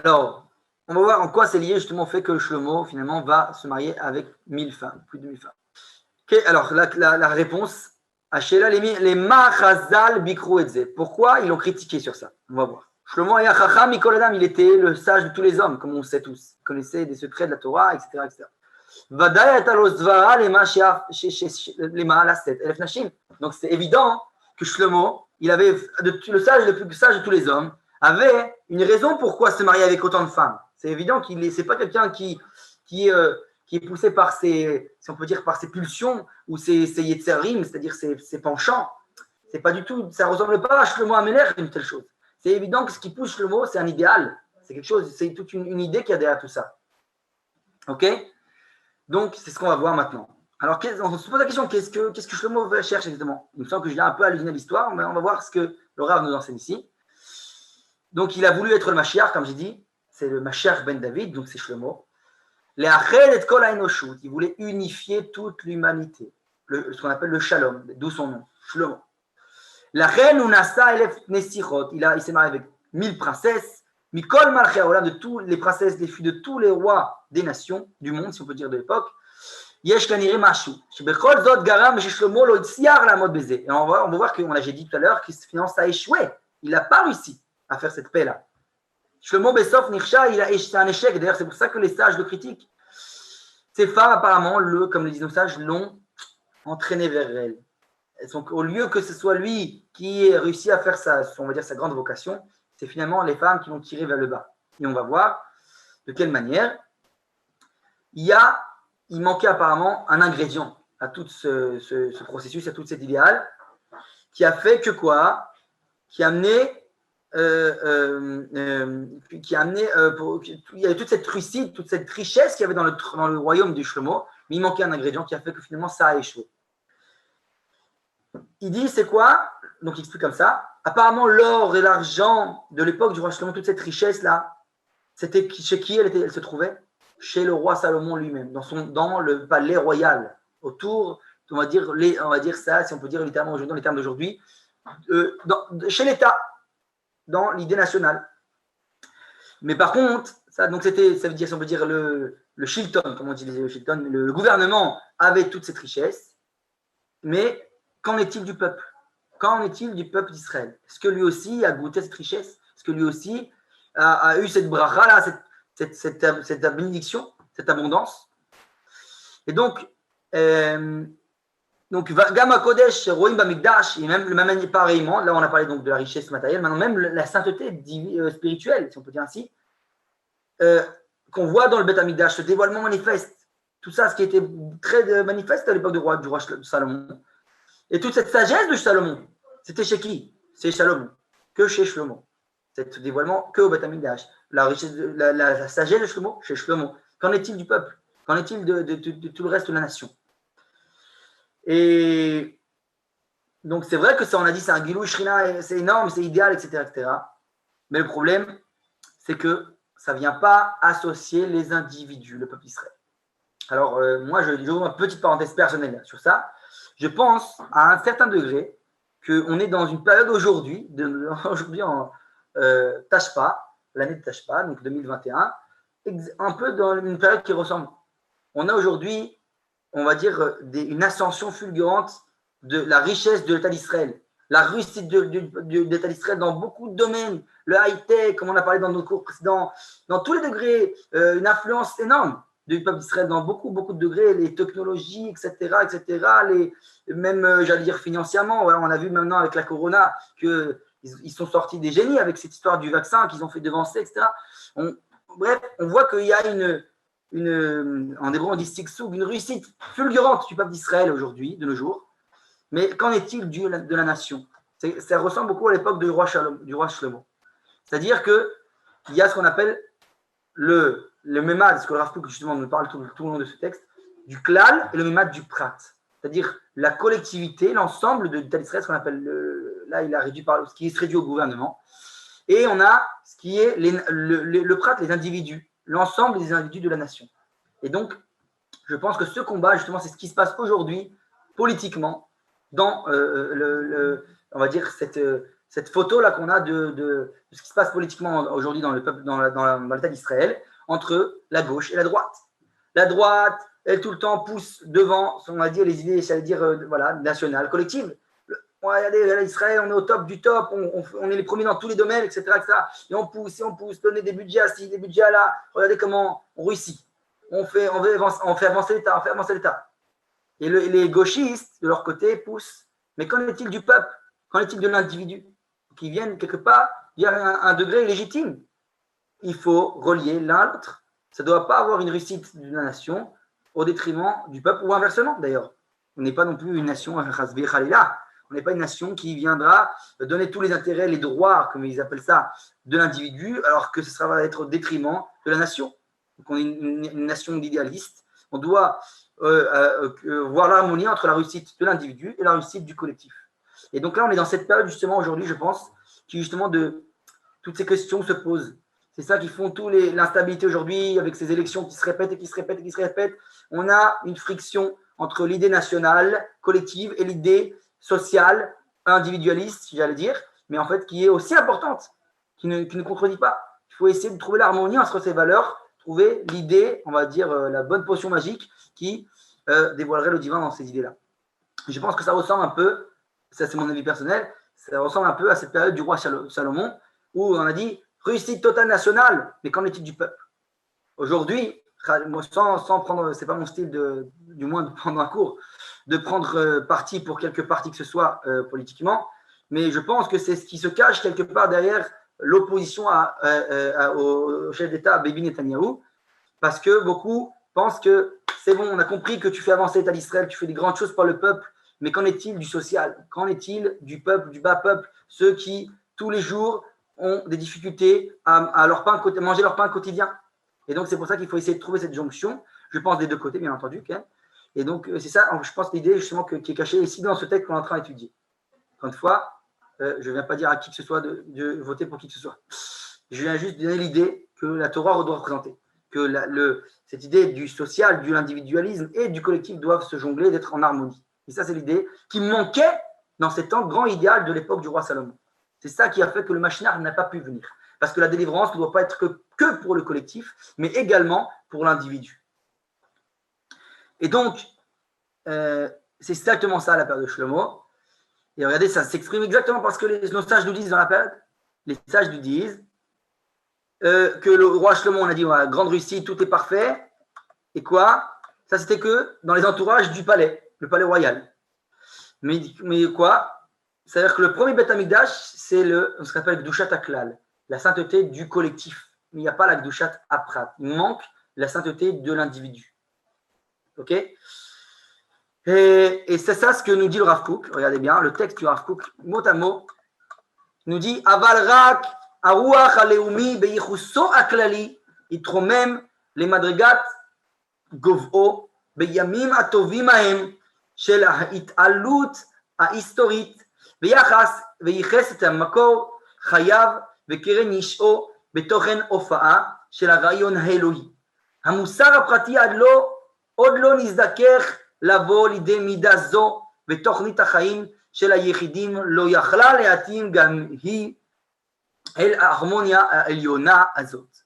Alors, on va voir en quoi c'est lié justement au fait que Shlomo finalement va se marier avec 1000 femmes, plus de 1000 femmes. Okay, alors, la réponse, Hachela, les Mahazal Bikru Etze. Pourquoi ils l'ont critiqué sur ça? On va voir. Shlomo Ayachacham Mikol Adam, il était le sage de tous les hommes, comme on sait tous. Il connaissait des secrets de la Torah, etc. etc. Donc c'est évident que Shlomo, il avait le plus sage de tous les hommes, avait une raison pourquoi se marier avec autant de femmes. C'est évident qu'il n'est pas quelqu'un qui est poussé par ses, si on peut dire, par ses pulsions ou ses yetzerim, c'est-à-dire ses penchants. C'est pas du tout, ça ne ressemble pas à Shlomo Améler, une telle chose. C'est évident que ce qui pousse Shlomo, c'est un idéal. C'est quelque chose, c'est toute une idée qu'il y a derrière tout ça. Ok? Donc, c'est ce qu'on va voir maintenant. Alors, on se pose la question, qu'est-ce que Shlomo cherche exactement? Il me semble que je viens un peu allusionner l'histoire, mais on va voir ce que le Rav nous enseigne ici. Donc, il a voulu être le Mashiach, comme j'ai dit. C'est le Mashiach ben David, donc c'est Shlomo. Il voulait unifier toute l'humanité. Ce qu'on appelle le Shalom, d'où son nom, Shlomo. La reine Unasa Elef Nesirot, il s'est marié avec 1000 princesses. Mikol Malchei Haolam, de toutes les princesses, des filles de tous les rois des nations, du monde, si on peut dire de l'époque. Yesh Kanire Mashu. Shebechol Zot Garam Shlomo Lo Itziar la mode baiser. Et on va voir que, j'ai dit tout à l'heure, que finalement ça a échoué. Il n'a pas réussi à faire cette paix-là. Shlomo Besof Nirsha, c'est un échec. D'ailleurs, c'est pour ça que les sages le critiquent. Ces femmes, apparemment, comme le disent nos sages, l'ont entraîné vers elle. Donc, au lieu que ce soit lui qui ait réussi à faire on va dire, sa grande vocation, c'est finalement les femmes qui l'ont tiré vers le bas. Et on va voir de quelle manière. Il manquait apparemment un ingrédient à tout ce processus, à tout cet idéal, qui a fait que quoi? Qui a amené, il y avait toute cette réussite, toute cette richesse qu'il y avait dans le royaume du Shlomo, mais il manquait un ingrédient qui a fait que finalement ça a échoué. Il dit, c'est quoi? Donc il explique comme ça. Apparemment, l'or et l'argent de l'époque du roi Shlomo, toute cette richesse-là, c'était chez qui elle se trouvait? Chez le roi Salomon lui-même, dans le palais royal, autour, on va dire ça, si on peut dire littéralement dans les termes d'aujourd'hui, chez l'État, dans l'idée nationale. Mais par contre, ça veut dire, si on peut dire, le Shilton, comme on dit le Shilton, le gouvernement avait toute cette richesse, mais qu'en est-il du peuple? Qu'en est-il du peuple d'Israël? Est-ce que lui aussi a goûté cette richesse? Est-ce que lui aussi a eu cette bracha-là, cette bénédiction, cette abondance? Et donc, Gama Kodesh, Roim Bamikdash, et même pareillement, là on a parlé donc de la richesse matérielle, maintenant même la sainteté spirituelle, si on peut dire ainsi, qu'on voit dans le Beth Amikdash, ce dévoilement manifeste, tout ça, ce qui était très manifeste à l'époque du roi Salomon. Et toute cette sagesse de Salomon, c'était chez qui? C'est Salomon, que chez Shlomo. Cet dévoilement que au Beth Amikdash. La richesse, la sagesse de Shlomo, chez Shlomo. Qu'en est-il du peuple? Qu'en est-il de tout le reste de la nation? Et donc c'est vrai que ça, on a dit, c'est un Gilou Shrina, c'est énorme, c'est idéal, etc., etc. Mais le problème, c'est que ça ne vient pas associer les individus, le peuple d'Israël. Alors, moi, je ouvre une petite parenthèse personnelle sur ça. Je pense, à un certain degré, qu'on est dans une période aujourd'hui en Tashpa, l'année de Tashpa, donc 2021, un peu dans une période qui ressemble. On a aujourd'hui, on va dire, une ascension fulgurante de la richesse de l'État d'Israël, la réussite de l'État d'Israël dans beaucoup de domaines, le high-tech, comme on a parlé dans nos cours précédents, dans tous les degrés, une influence énorme du peuple d'Israël dans beaucoup de degrés, les technologies, etc., même, j'allais dire, financièrement. Ouais, on a vu maintenant avec la Corona qu'ils sont sortis des génies avec cette histoire du vaccin qu'ils ont fait devancer, etc. Bref, on voit qu'il y a en hébreu on dit siksug, une réussite fulgurante du peuple d'Israël aujourd'hui, de nos jours. Mais qu'en est-il de la nation? Ça ressemble beaucoup à l'époque du roi Shlomo. C'est-à-dire qu'il y a ce qu'on appelle le mémad, ce que le Rav Kook justement nous parle tout le long de ce texte, du klal et le mémad du prat. C'est-à-dire la collectivité, l'ensemble de l'État d'Israël, ce qu'on appelle, là il a réduit par ce qui se réduit au gouvernement. Et on a ce qui est le prat, les individus, l'ensemble des individus de la nation. Et donc, je pense que ce combat, justement, c'est ce qui se passe aujourd'hui, politiquement, dans, on va dire, cette photo-là qu'on a de ce qui se passe politiquement aujourd'hui dans l'État d'Israël, entre la gauche et la droite. La droite, elle, tout le temps, pousse devant, on va dire, les idées, j'allais dire, nationales, collectives. Regardez, Israël, on est au top du top, on est les premiers dans tous les domaines, etc., etc. Et on pousse, donner des budgets à ci, des budgets à là. Regardez comment on réussit. On fait avancer l'État. Et les gauchistes, de leur côté, poussent. Mais qu'en est-il du peuple? Qu'en est-il de l'individu? Qui viennent quelque part, il y a un degré légitime. Il faut relier l'un à l'autre. Ça ne doit pas avoir une réussite de la nation au détriment du peuple, ou inversement d'ailleurs. On n'est pas non plus une nation, on n'est pas une nation qui viendra donner tous les intérêts, les droits, comme ils appellent ça, de l'individu, alors que ce va être au détriment de la nation. Donc on est une nation d'idéalistes. On doit voir l'harmonie entre la réussite de l'individu et la réussite du collectif. Et donc là, on est dans cette période, justement, aujourd'hui, je pense, qui, justement, toutes ces questions se posent. C'est ça qui font l'instabilité aujourd'hui, avec ces élections qui se répètent et qui se répètent et qui se répètent. On a une friction entre l'idée nationale, collective, et l'idée sociale, individualiste, si j'allais dire, mais en fait, qui est aussi importante, qui ne contredit pas. Il faut essayer de trouver l'harmonie entre ces valeurs, trouver l'idée, on va dire, la bonne potion magique qui dévoilerait le divin dans ces idées-là. Je pense que ça ressemble un peu, ça c'est mon avis personnel, ça ressemble un peu à cette période du roi Salomon, où on a dit réussite totale nationale, mais qu'en est-il du peuple? Aujourd'hui, sans prendre, c'est pas mon style du moins de prendre un cours, de prendre parti pour quelque parti que ce soit politiquement, mais je pense que c'est ce qui se cache quelque part derrière l'opposition au chef d'État Bibi Netanyahou, parce que beaucoup pensent que c'est bon, on a compris que tu fais avancer l'État d'Israël, tu fais des grandes choses pour le peuple, mais qu'en est-il du social? Qu'en est-il du peuple, du bas peuple, ceux qui, tous les jours, ont des difficultés à manger leur pain quotidien? Et donc, c'est pour ça qu'il faut essayer de trouver cette jonction, je pense des deux côtés, bien entendu. Okay. Et donc, c'est ça, je pense, l'idée justement qui est cachée ici dans ce texte qu'on est en train d'étudier. Encore une fois, je ne viens pas dire à qui que ce soit de voter pour qui que ce soit. Je viens juste donner l'idée que la Torah doit représenter, que cette idée du social, de l'individualisme et du collectif doivent se jongler, d'être en harmonie. Et ça, c'est l'idée qui manquait dans cet grand idéal de l'époque du roi Salomon. C'est ça qui a fait que le Mashiach n'a pas pu venir. Parce que la délivrance ne doit pas être que pour le collectif, mais également pour l'individu. Et donc, c'est exactement ça la période de Shlomo. Et regardez, ça s'exprime exactement parce que nos sages nous disent dans la période, les sages nous disent que le roi Shlomo, on a dit, ouais, grande réussite, tout est parfait. Et quoi? Ça, c'était que dans les entourages du palais, le palais royal. Mais quoi? C'est-à-dire que le premier Beth Amikdash, c'est ce qu'on appelle le Gdushat Aklal, la sainteté du collectif. Mais il n'y a pas la Gdushat Aprat. Il manque la sainteté de l'individu. Ok? Et c'est ça ce que nous dit le Rav Kook. Regardez bien, le texte du Rav Kook, mot à mot, nous dit Aval rak aruach aleumi beyichuso aklali itromem le madrigat gov'o beyamim atovim ahem shel ההתעלות ההיסטורית ביחס וייחס את המקור חייו וקרן נשאו בתוכן הופעה של הרעיון האלוהי. המוסר הפרטי עוד לא נזדכך לבוא לידי מידה זו, ותוכנית החיים של היחידים לא יכלה להתאים גם היא אל ההרמוניה העליונה הזאת.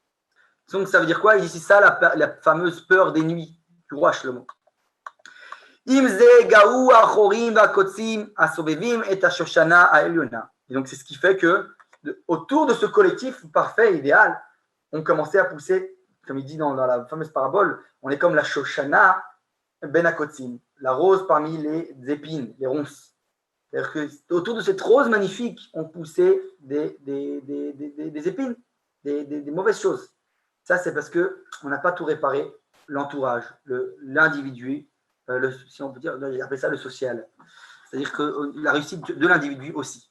Donc ça veut dire quoi? Ici ça la fameuse peur des nuits du roi Shlomo. אם זה גאו האחורים והקוצים הסובבים את השושנה העליונה. Et donc c'est ce qui fait que autour de ce collectif parfait, idéal, on commençait à pousser, comme il dit dans la fameuse parabole, on est comme la shoshana ben akotzim, la rose parmi les épines, les ronces. C'est-à-dire que autour de cette rose magnifique, on poussait des épines, des mauvaises choses. Ça, c'est parce qu'on n'a pas tout réparé, l'entourage, l'individu, si on peut dire, appeler ça le social. C'est-à-dire que la réussite de l'individu aussi.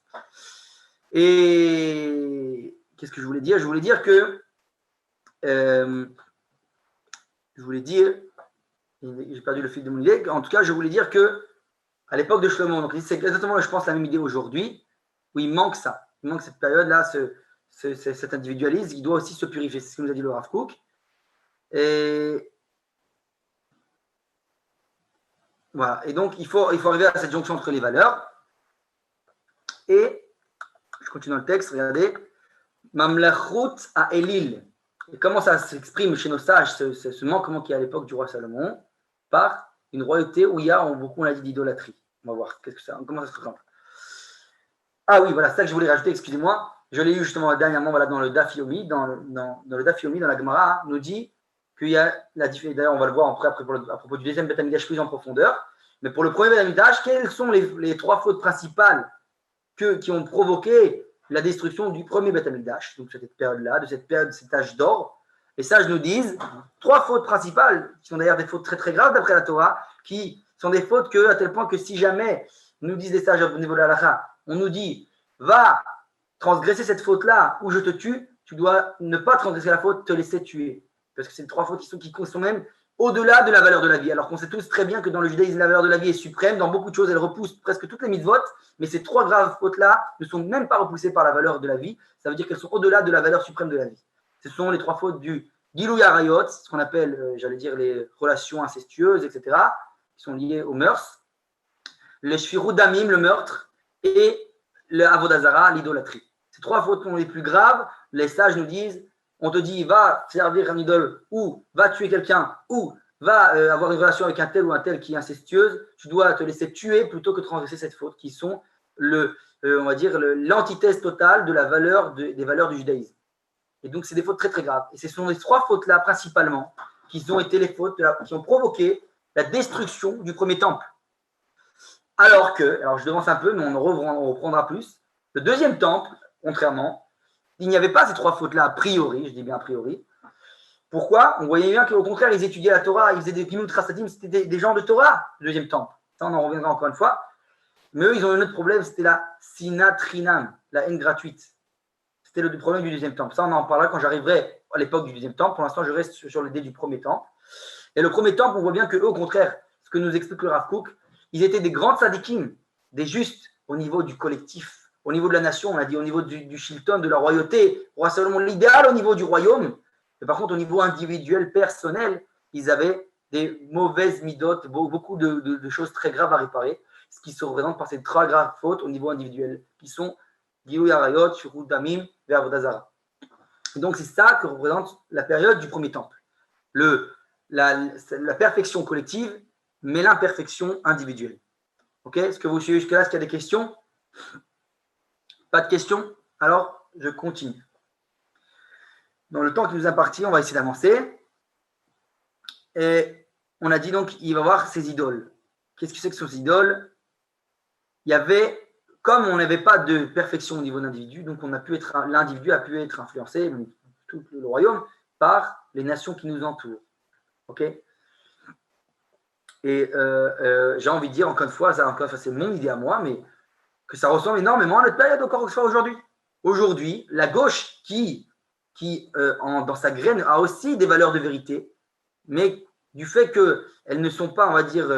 Et qu'est-ce que je voulais dire? Je voulais dire que j'ai perdu le fil de mon idée. En tout cas, je voulais dire que à l'époque de Shlomo, donc c'est exactement, je pense, la même idée aujourd'hui, où il manque ça. Il manque cette période-là, cet individualisme, il doit aussi se purifier. C'est ce que nous a dit le Rav Kook. Et voilà. Et donc, il faut arriver à cette jonction entre les valeurs. Et je continue dans le texte, regardez. Mamlachut à Elil. Et comment ça s'exprime chez nos sages, ce manquement qu'il y a à l'époque du roi Salomon, par une royauté où il y a, beaucoup on l'a dit, d'idolâtrie. On va voir comment ça se présente. Ah oui, voilà, c'est ça que je voulais rajouter, excusez-moi. Je l'ai eu justement dernièrement voilà, dans le Daf Yomi, dans le Daf Yomi, dans la Gemara, nous dit qu'il y a la différence. D'ailleurs, on va le voir après à propos du deuxième Beth Amikdash plus en profondeur. Mais pour le premier Beth Amikdash, quelles sont les trois fautes principales qui ont provoqué la destruction du premier Beth Amikdash, donc cette période-là, de cette période, de cet âge d'or? Les sages nous disent trois fautes principales, qui sont d'ailleurs des fautes très très graves d'après la Torah, qui sont des fautes à tel point que si jamais, nous disent les sages au niveau de la halakha, on nous dit, va transgresser cette faute-là ou je te tue, tu dois ne pas transgresser la faute, te laisser tuer. Parce que c'est trois fautes qui sont même au-delà de la valeur de la vie. Alors qu'on sait tous très bien que dans le judaïsme, la valeur de la vie est suprême. Dans beaucoup de choses, elle repousse presque toutes les mitzvot, mais ces trois graves fautes-là ne sont même pas repoussées par la valeur de la vie. Ça veut dire qu'elles sont au-delà de la valeur suprême de la vie. Ce sont les trois fautes du Gilou Yarayot, ce qu'on appelle, j'allais dire, les relations incestueuses, etc., qui sont liées aux mœurs, le Shfirut Damim, le meurtre, et le Avodah Zara, l'idolâtrie. Ces trois fautes sont les plus graves. Les sages nous disent, on te dit, va servir un idole, ou va tuer quelqu'un, ou va avoir une relation avec un tel ou un tel qui est incestueuse, tu dois te laisser tuer plutôt que de transgresser cette faute, qui sont on va dire l'antithèse totale de la valeur des valeurs du judaïsme. Et donc, c'est des fautes très très graves. Et ce sont les trois fautes-là, principalement, qui ont été les fautes qui ont provoqué la destruction du premier temple. Alors je devance un peu, mais on reprendra plus. Le deuxième temple, contrairement, il n'y avait pas ces trois fautes-là a priori, je dis bien a priori. Pourquoi? On voyait bien qu'au contraire, ils étudiaient la Torah, ils faisaient des Gimut Rasadim, c'était des gens de Torah, le deuxième temple. Ça, on en reviendra encore une fois. Mais eux, ils ont un autre problème, c'était la sinatrinam, la haine gratuite. C'était le problème du deuxième temple. Ça, on en parlera quand j'arriverai à l'époque du deuxième temple. Pour l'instant, je reste sur l'idée du premier temple. Et le premier temple, on voit bien qu'eux, au contraire, ce que nous explique le Rav Kook, ils étaient des grands tzadikim, des justes au niveau du collectif, au niveau de la nation, on a dit au niveau du Shilton, de la royauté, roi Salomon, l'idéal au niveau du royaume. Mais par contre, au niveau individuel, personnel, ils avaient des mauvaises midotes, beaucoup de choses très graves à réparer, ce qui se représente par ces trois graves fautes au niveau individuel, qui sont Gilui Arayot, Shurut Damim, et Avodah Zara. Donc, c'est ça que représente la période du premier temple. La perfection collective, mais l'imperfection individuelle. Ok? Est-ce que vous suivez jusque-là? Est-ce qu'il y a des questions? Pas de questions? Alors, je continue. Dans le temps qui nous est imparti, on va essayer d'avancer. Et on a dit donc, il va y avoir ces idoles. Qu'est-ce que c'est que ces idoles? Il y avait, comme on n'avait pas de perfection au niveau de l'individu, donc l'individu a pu être influencé, tout le royaume, par les nations qui nous entourent. Ok? Et j'ai envie de dire, encore une fois, c'est mon idée à moi, mais que ça ressemble énormément à notre période encore une fois aujourd'hui. Aujourd'hui, la gauche qui dans sa graine, a aussi des valeurs de vérité, mais du fait qu'elles ne sont pas, on va dire,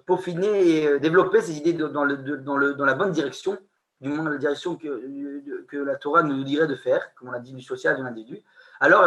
peaufiner et développer ces idées dans la bonne direction, du moins dans la direction que la Torah nous dirait de faire, comme on l'a dit, du social de l'individu, alors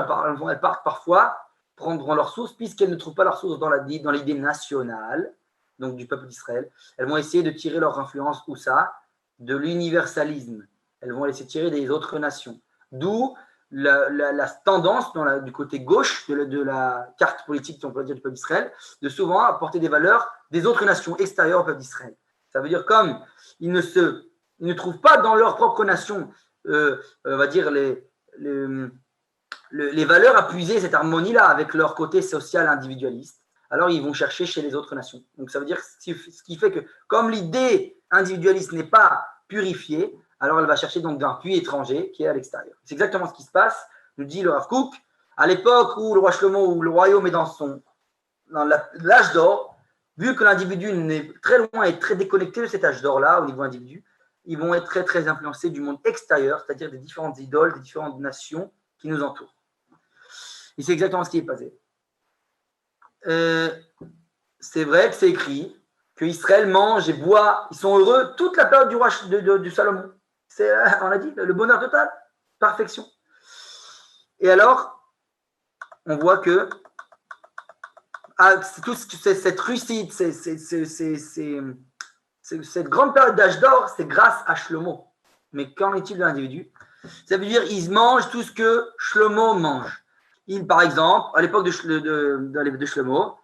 elles partent parfois prendre leur source, puisqu'elles ne trouvent pas leur source dans l'idée nationale, donc du peuple d'Israël. Elles vont essayer de tirer leur influence, où ça? De l'universalisme. Elles vont essayer de tirer des autres nations. D'où la tendance du côté gauche de la carte politique, on peut dire, du peuple d'Israël, de souvent apporter des valeurs des autres nations extérieures au peuple d'Israël. Ça veut dire comme ils ne trouvent pas dans leur propre nation, on va dire, les valeurs à puiser cette harmonie-là avec leur côté social individualiste, alors ils vont chercher chez les autres nations. Donc ça veut dire ce qui fait que comme l'idée individualiste n'est pas purifiée, alors elle va chercher donc d'un puits étranger qui est à l'extérieur. C'est exactement ce qui se passe, nous dit le Rav Kook, à l'époque où le roi Shlomo, où le royaume est dans l'âge d'or, vu que l'individu est très loin et très déconnecté de cet âge d'or-là, au niveau individu, ils vont être très très influencés du monde extérieur, c'est-à-dire des différentes idoles, des différentes nations qui nous entourent. Et c'est exactement ce qui est passé. C'est vrai que c'est écrit qu'Israël mange et boit, ils sont heureux toute la période du roi du Salomon. On a dit, le bonheur total, perfection. Et alors, on voit que cette réussite, cette grande période d'âge d'or, c'est grâce à Shlomo. Mais qu'en est-il de l'individu? Ça veut dire qu'ils mangent tout ce que Shlomo mange. Par exemple, à l'époque de Shlomo,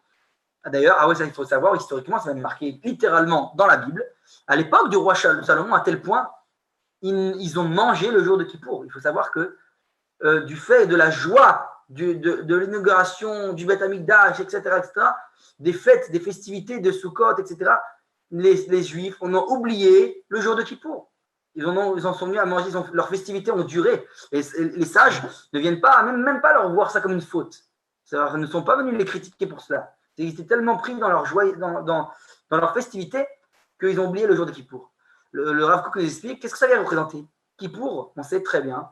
d'ailleurs, ça, il faut savoir, historiquement, c'est même marqué littéralement dans la Bible, à l'époque du roi Salomon, à tel point, ils ont mangé le jour de Kippour. Il faut savoir que du fait de la joie de l'inauguration du Beth Amikdash, etc., des fêtes, des festivités de Sukkot, etc., les Juifs en ont oublié le jour de Kippour. Ils en sont venus à manger, leurs festivités ont duré. Et les sages ne viennent pas, même pas leur voir ça comme une faute. Ils ne sont pas venus les critiquer pour cela. Ils étaient tellement pris dans leur joie, dans leur festivité, qu'ils ont oublié le jour de Kippour. Le Rav Kook nous explique qu'est-ce que ça vient représenter. Kippour, on sait très bien,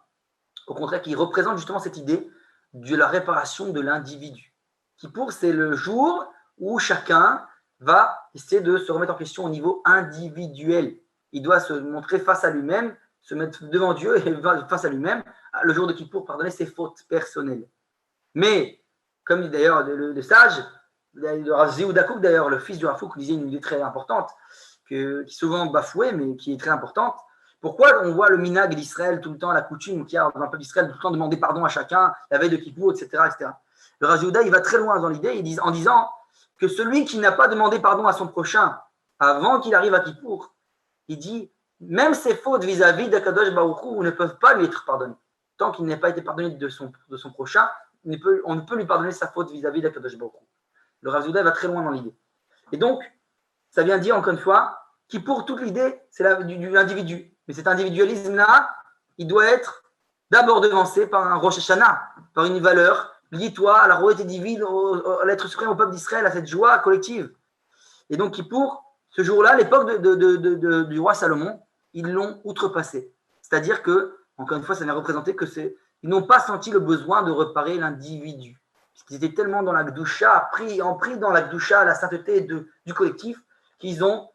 au contraire, qu'il représente justement cette idée de la réparation de l'individu. Kippour, c'est le jour où chacun va essayer de se remettre en question au niveau individuel. Il doit se montrer face à lui-même, se mettre devant Dieu et face à lui-même, le jour de Kippour, pardonner ses fautes personnelles. Mais, comme dit d'ailleurs le sage, le Rav Yehuda Kook, d'ailleurs, le fils du Rav Kook, disait une idée très importante, qui est souvent bafouée, mais qui est très importante. Pourquoi on voit le minag d'Israël tout le temps, la coutume qui a dans le peuple d'Israël, tout le temps demander pardon à chacun, la veille de Kippour, etc., etc. Le Rav Yehuda, il va très loin dans l'idée, en disant que celui qui n'a pas demandé pardon à son prochain avant qu'il arrive à Kippour, il dit, même ses fautes vis-à-vis d'Akadosh Baruch Hu ne peuvent pas lui être pardonnées. Tant qu'il n'a pas été pardonné de son prochain, on ne peut lui pardonner sa faute vis-à-vis d'Akadosh Baruch Hu. Le Rav Yehuda va très loin dans l'idée. Et donc, ça vient dire encore une fois, Kippour, toute l'idée, c'est de l'individu. Mais cet individualisme-là, il doit être d'abord devancé par un Rosh Hashanah, par une valeur. Lie-toi à la royauté divine, à l'être suprême, au peuple d'Israël, à cette joie collective. Et donc, Kippour, ce jour-là, l'époque du roi Salomon, ils l'ont outrepassé. C'est-à-dire que, encore une fois, ça vient représenter que ils n'ont pas senti le besoin de reparer l'individu. Parce qu'ils étaient pris dans la Gdusha, la sainteté du collectif, qu'ils ont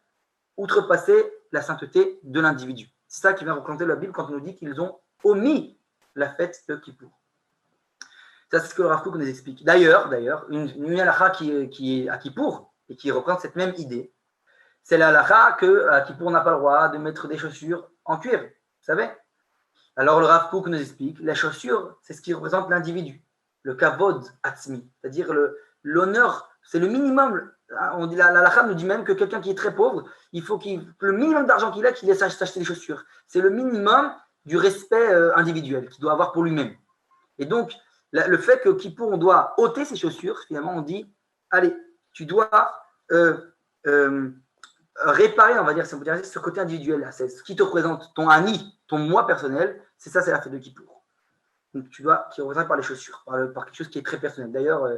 outrepassé la sainteté de l'individu. C'est ça qui vient représenter la Bible quand on nous dit qu'ils ont omis la fête de Kippour. Ça, c'est ce que le Rav Kook nous explique. D'ailleurs, une halakha qui est à Kippour et qui représente cette même idée, c'est la halakha qu'à Kippour, on n'a pas le droit de mettre des chaussures en cuir. Vous savez? Alors, le Rav Kook nous explique, la chaussure, c'est ce qui représente l'individu, le kavod atzmi, c'est-à-dire l'honneur, c'est le minimum. On dit, la halakha nous dit même que quelqu'un qui est très pauvre, il faut le minimum d'argent qu'il a, qu'il laisse s'acheter des chaussures. C'est le minimum du respect individuel qu'il doit avoir pour lui-même. Et donc, le fait que Kippour, on doit ôter ses chaussures, finalement, on dit, allez, tu dois réparer, on va dire ce côté individuel. C'est ce qui te représente, ton ani, ton moi personnel, c'est ça, c'est la fête de Kippour. Donc, qui est représenté par les chaussures, par quelque chose qui est très personnel. D'ailleurs,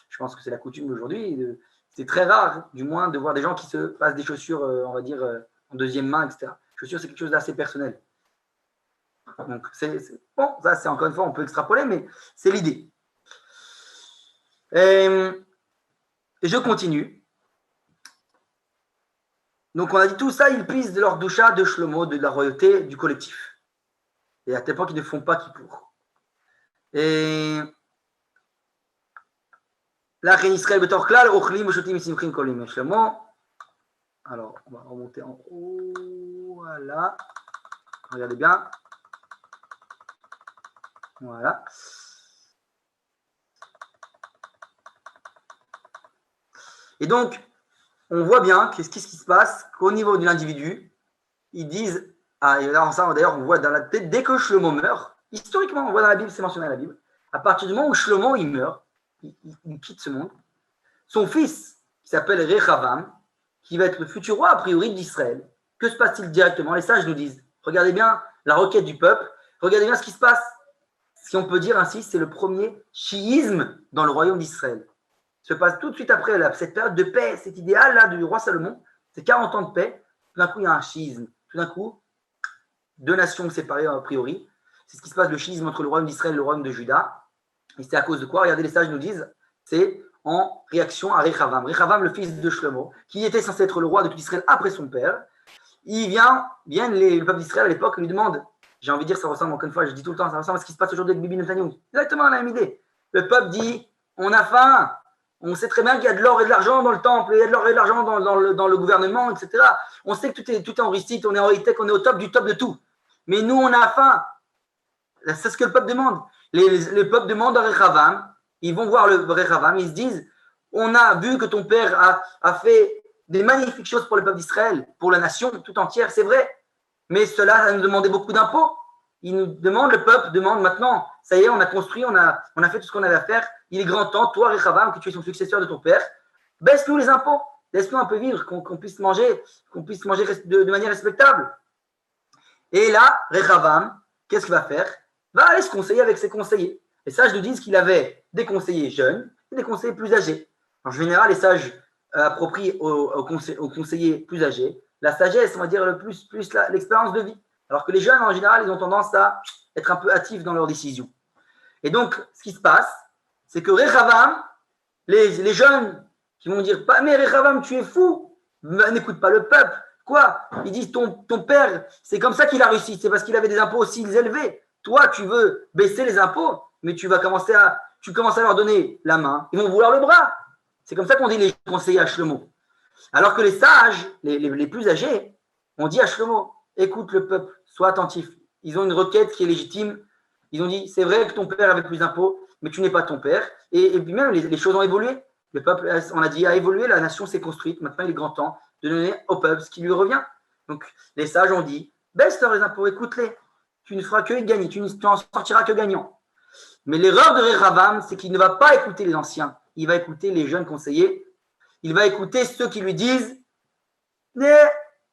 je pense que c'est la coutume aujourd'hui. C'est très rare, du moins, de voir des gens qui se passent des chaussures, on va dire, en deuxième main, etc. Les chaussures, c'est quelque chose d'assez personnel. Donc, bon, ça, c'est encore une fois, on peut extrapoler, mais c'est l'idée. Et je continue. Donc, on a dit tout ça, ils puissent de leur doucha, de Shlomo, de la royauté, du collectif. Et à tel point qu'ils ne font pas Kippour. Et la reine Israël, Betor Klal, Ochlim, Oshotim, Simchim, Kolim, Shlomo. Alors, on va remonter en haut. Voilà. Regardez bien. Voilà. Et donc, on voit bien qu'est-ce qui se passe qu'au niveau de l'individu, ils disent, et là, ça, d'ailleurs, on voit dans la tête, dès que Shlomo meurt, historiquement, on voit dans la Bible, c'est mentionné dans la Bible, à partir du moment où Shlomo il meurt, il quitte ce monde, son fils, qui s'appelle Rechavam, qui va être le futur roi, a priori, d'Israël, que se passe-t-il directement? Les sages nous disent, regardez bien la requête du peuple, regardez bien ce qui se passe. Si on peut dire ainsi, c'est le premier chiisme dans le royaume d'Israël. Se passe tout de suite après cette période de paix, cet idéal-là du roi Salomon, ces 40 ans de paix, tout d'un coup, il y a un schisme. Tout d'un coup, deux nations séparées a priori. C'est ce qui se passe, le schisme entre le royaume d'Israël et le royaume de Juda. Et c'est à cause de quoi? Regardez, les sages nous disent, c'est en réaction à Rechavam. Rechavam, le fils de Shlomo, qui était censé être le roi de tout Israël après son père. Le peuple d'Israël à l'époque lui demande, j'ai envie de dire, ça ressemble, encore une fois, je dis tout le temps, ça ressemble à ce qui se passe aujourd'hui avec Bibi Netanyahu. Exactement la même idée. Le peuple dit, on a faim, on sait très bien qu'il y a de l'or et de l'argent dans le temple, il y a de l'or et de l'argent dans le gouvernement, etc. On sait que tout est en réussite, on est en high-tech, on est au top du top de tout. Mais nous, on a faim. C'est ce que le peuple demande. Le peuple demande à Rechavam, ils vont voir le Rechavam, ils se disent, on a vu que ton père a fait des magnifiques choses pour le peuple d'Israël, pour la nation tout entière, c'est vrai. Mais cela nous demandait beaucoup d'impôts. Il nous demande, le peuple demande maintenant, ça y est, on a construit, on a fait tout ce qu'on avait à faire. Il est grand temps, toi, Rechavam, que tu es son successeur de ton père, baisse-nous les impôts, laisse-nous un peu vivre, qu'on puisse manger de manière respectable. Et là, Rechavam, qu'est-ce qu'il va faire? Va aller se conseiller avec ses conseillers. Les sages nous disent qu'il avait des conseillers jeunes et des conseillers plus âgés. En général, les sages approprient aux conseillers plus âgés la sagesse, on va dire, plus l'expérience de vie. Alors que les jeunes, en général, ils ont tendance à être un peu hâtifs dans leurs décisions. Et donc, ce qui se passe, c'est que Rechavam, les jeunes qui vont dire, mais Rechavam, tu es fou, n'écoute pas le peuple. Quoi? Ils disent, ton père, c'est comme ça qu'il a réussi, c'est parce qu'il avait des impôts aussi élevés. Toi, tu veux baisser les impôts, mais tu commences à leur donner la main. Ils vont vouloir le bras. C'est comme ça qu'on dit les conseillers à Shlomo. Alors que les sages, les plus âgés, ont dit à Shlomo, écoute le peuple, sois attentif. Ils ont une requête qui est légitime. Ils ont dit, c'est vrai que ton père avait plus d'impôts, mais tu n'es pas ton père. Et puis même, les choses ont évolué. Le peuple, on a dit, a évolué, la nation s'est construite. Maintenant, il est grand temps de donner au peuple ce qui lui revient. Donc, les sages ont dit, baisse-leur les impôts, écoute-les. Tu ne feras que gagner, tu n'en sortiras que gagnant. Mais l'erreur de Rechavam, c'est qu'il ne va pas écouter les anciens. Il va écouter les jeunes conseillers. Il va écouter ceux qui lui disent, mais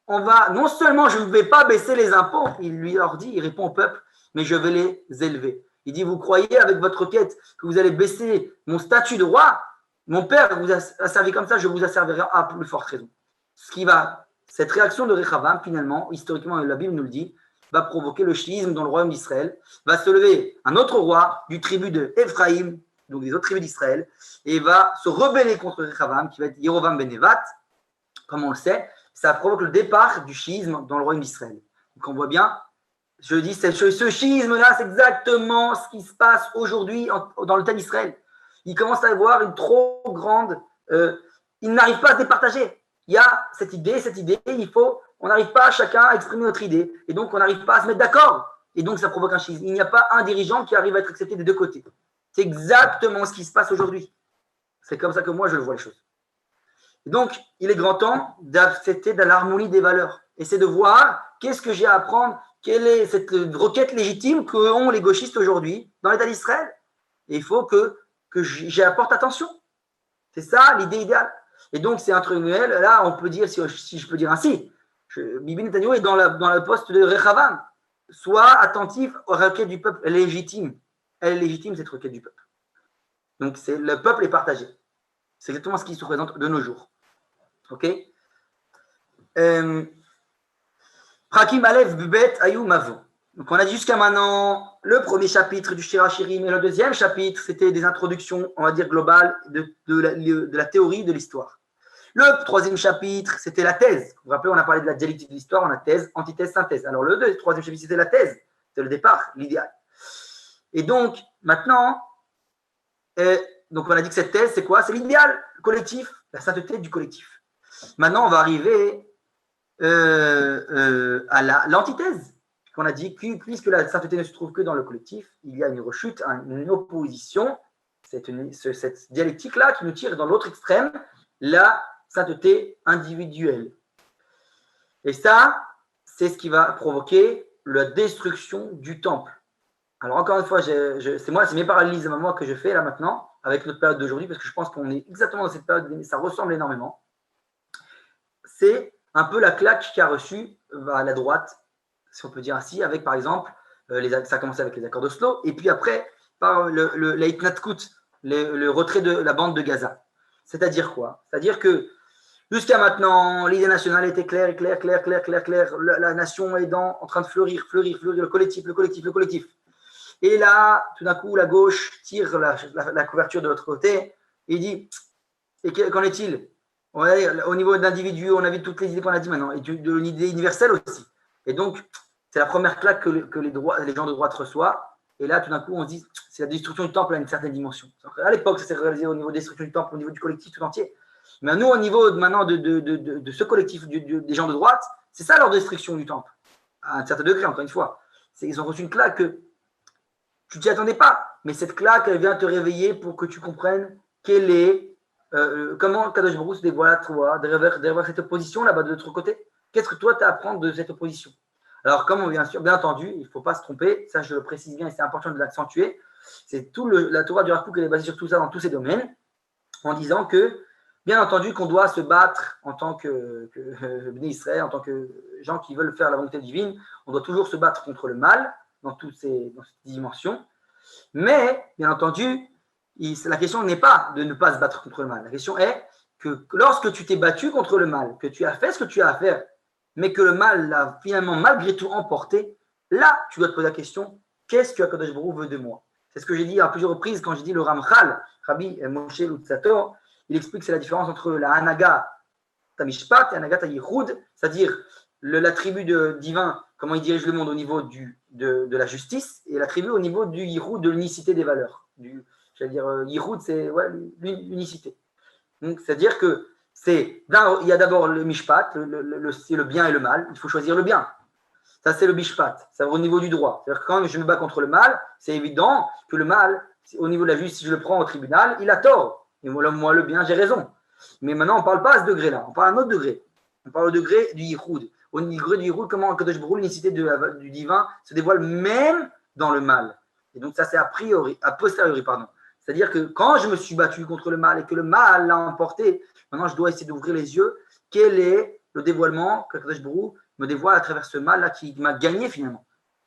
non seulement je ne vais pas baisser les impôts, il leur dit, il répond au peuple, mais je vais les élever. Il dit, vous croyez avec votre requête que vous allez baisser mon statut de roi? Mon père vous a servi comme ça, je vous asservirai à plus forte raison. Cette réaction de Rechavam, finalement, historiquement, la Bible nous le dit, va provoquer le chiisme dans le royaume d'Israël. Va se lever un autre roi du tribu de Ephraïm, donc des autres tribus d'Israël, et va se rebeller contre Rechavam, qui va être Yerovam ben Nevat, comme on le sait. Ça provoque le départ du chiisme dans le royaume d'Israël. Donc on voit bien, je dis, ce schisme-là, c'est exactement ce qui se passe aujourd'hui dans le temps d'Israël. Il commence à y avoir une trop grande... il n'arrive pas à se départager. Il y a cette idée, on n'arrive pas chacun à exprimer notre idée. Et donc, on n'arrive pas à se mettre d'accord. Et donc, ça provoque un schisme. Il n'y a pas un dirigeant qui arrive à être accepté des deux côtés. C'est exactement ce qui se passe aujourd'hui. C'est comme ça que moi, je le vois les choses. Et donc, il est grand temps d'accepter de l'harmonie des valeurs. Et c'est de voir qu'est-ce que j'ai à apprendre, quelle est cette requête légitime qu'ont les gauchistes aujourd'hui dans l'État d'Israël. Et il faut que j'y apporte attention. C'est ça l'idée idéale. Et donc, c'est un truc réel. Là, on peut dire, si je peux dire ainsi, Bibi Netanyahu est dans le poste de Rechavam. Sois attentif aux requêtes du peuple. Elle est légitime. Elle est légitime, cette requête du peuple. Donc, le peuple est partagé. C'est exactement ce qui se représente de nos jours. Ok. Prakim Alev Bubet Ayou Mavo. Donc, on a dit jusqu'à maintenant le premier chapitre du Shir HaShirim et le deuxième chapitre, c'était des introductions, on va dire, globales de la théorie de l'histoire. Le troisième chapitre, c'était la thèse. Vous vous rappelez, on a parlé de la dialectique de l'histoire, on a thèse, antithèse, synthèse. Alors, le troisième chapitre, c'était la thèse. C'était le départ, l'idéal. Et donc, maintenant, donc on a dit que cette thèse, c'est quoi? C'est l'idéal collectif, la sainteté du collectif. Maintenant, on va arriver à l'antithèse. On a dit que puisque la sainteté ne se trouve que dans le collectif, il y a une rechute, une opposition, cette dialectique-là qui nous tire dans l'autre extrême, la sainteté individuelle. Et ça, c'est ce qui va provoquer la destruction du temple. Alors encore une fois, c'est mes parallélismes à moi que je fais là maintenant, avec notre période d'aujourd'hui, parce que je pense qu'on est exactement dans cette période, ça ressemble énormément. C'est un peu la claque qu'a reçue à la droite, si on peut dire ainsi, avec par exemple, ça a commencé avec les accords d'Oslo, et puis après, par la Hitnatkut, le retrait de la bande de Gaza. C'est-à-dire quoi? C'est-à-dire que jusqu'à maintenant, l'idée nationale était claire. La nation est en train de fleurir, le collectif. Et là, tout d'un coup, la gauche tire la couverture de l'autre côté et dit, et qu'en est-il? Au niveau de l'individu, on a vu toutes les idées qu'on a dit maintenant, et de l'idée universelle aussi. Et donc, c'est la première claque que les gens de droite reçoivent. Et là, tout d'un coup, on se dit, c'est la destruction du temple à une certaine dimension. À l'époque, ça s'est réalisé au niveau de la destruction du temple, au niveau du collectif tout entier. Mais nous, au niveau maintenant de ce collectif des gens de droite, c'est ça leur destruction du temple. À un certain degré, encore une fois. Ils ont reçu une claque que tu ne t'y attendais pas. Mais cette claque, elle vient te réveiller pour que tu comprennes quelle est, comment Kadosh Baruch Hu se dévoile à toi, derrière cette opposition là-bas de l'autre côté. Qu'est-ce que toi, tu as à apprendre de cette opposition? Alors, comme bien entendu, il ne faut pas se tromper, ça je le précise bien et c'est important de l'accentuer, c'est la Torah du Rav Kook, elle est basée sur tout ça dans tous ces domaines, en disant que, bien entendu, qu'on doit se battre en tant que Bnei Israël, en tant que gens qui veulent faire la volonté divine, on doit toujours se battre contre le mal dans ces dimensions. Mais, bien entendu, la question n'est pas de ne pas se battre contre le mal. La question est que lorsque tu t'es battu contre le mal, que tu as fait ce que tu as à faire, mais que le mal l'a finalement malgré tout emporté, là, tu dois te poser la question, qu'est-ce que Akadosh Baruch Hu veut de moi? C'est ce que j'ai dit à plusieurs reprises quand j'ai dit le Ramchal, Rabbi Moshe Luzzatto, il explique que c'est la différence entre la Hanaga Tamishpat et Hanaga Tayichud, c'est-à-dire l'attribut divin, comment il dirige le monde au niveau de la justice, et l'attribut au niveau du Yichud, de l'unicité des valeurs. J'allais dire, Yichud, c'est l'unicité. Donc, c'est-à-dire que il y a d'abord le mishpat, c'est le bien et le mal, il faut choisir le bien. Ça, c'est le mishpat, ça va au niveau du droit. C'est-à-dire que quand je me bats contre le mal, c'est évident que le mal, au niveau de la justice, si je le prends au tribunal, il a tort. Et moi, le bien, j'ai raison. Mais maintenant, on ne parle pas à ce degré-là, on parle à un autre degré. On parle au degré du yichud. Au degré du yichud, comment Kadosh Baruch Hu, l'unicité du divin, se dévoile même dans le mal. Et donc, ça, c'est a posteriori, pardon. C'est-à-dire que quand je me suis battu contre le mal et que le mal l'a emporté, maintenant je dois essayer d'ouvrir les yeux. Quel est le dévoilement que Kadosh Baruch Hu me dévoile à travers ce mal-là qui m'a gagné finalement?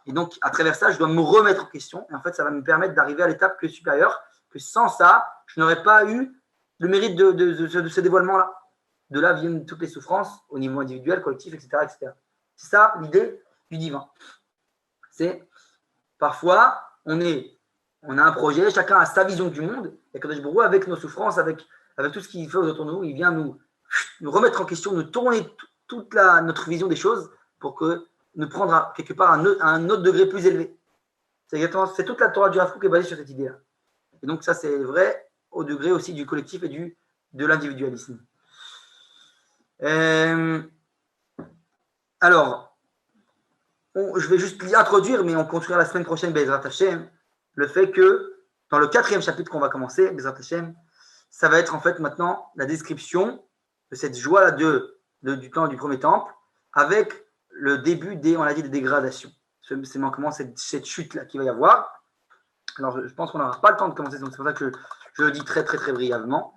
Et donc, à travers ça, je dois me remettre en question. Et en fait, ça va me permettre d'arriver à l'étape supérieure, que sans ça, je n'aurais pas eu le mérite de ce dévoilement-là. De là viennent toutes les souffrances au niveau individuel, collectif, etc. etc. C'est ça l'idée du divin. C'est parfois, on a un projet, chacun a sa vision du monde, et Kadosh Baruch Hu, avec nos souffrances, avec tout ce qu'il fait autour de nous, il vient nous remettre en question, nous tourner toute notre vision des choses pour que nous prendre quelque part à un autre degré plus élevé. C'est toute la Torah du Rav Kook qui est basée sur cette idée-là. Et donc ça, c'est vrai au degré aussi du collectif et de l'individualisme. Alors, je vais juste l'y introduire, mais on continuera la semaine prochaine, Bezrat Hashem, le fait que dans le 4e chapitre qu'on va commencer, Bezrat Hashem, ça va être en fait maintenant la description de cette joie du temps du premier temple, avec le début des dégradations. C'est comment cette chute-là qu'il va y avoir. Alors, je pense qu'on n'aura pas le temps de commencer, donc c'est pour ça que je le dis très, très, très brièvement.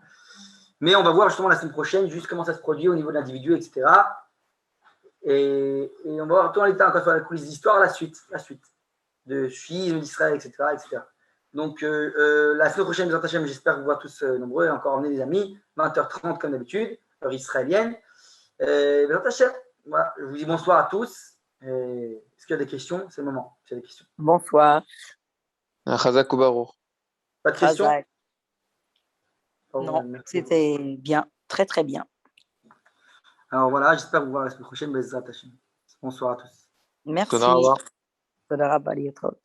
Mais on va voir justement la semaine prochaine juste comment ça se produit au niveau de l'individu, etc. Et on va voir tout en l'état, encore faire la coulisse d'histoire, la suite de suivre d'Israël, etc., etc. Donc, la semaine prochaine, j'espère vous voir tous nombreux, encore emmener des amis, 20h30 comme d'habitude, heure israélienne. Voilà, je vous dis bonsoir à tous. Est-ce qu'il y a des questions? C'est le moment. S'il y a des questions. Bonsoir. Chazak ou Baruch. Pas de questions? Chazak. Non, c'était bien, très très bien. Alors voilà, j'espère vous voir la semaine prochaine. Bonsoir à tous. Merci. Toda Rabba. Toda Rabba, Lietrot.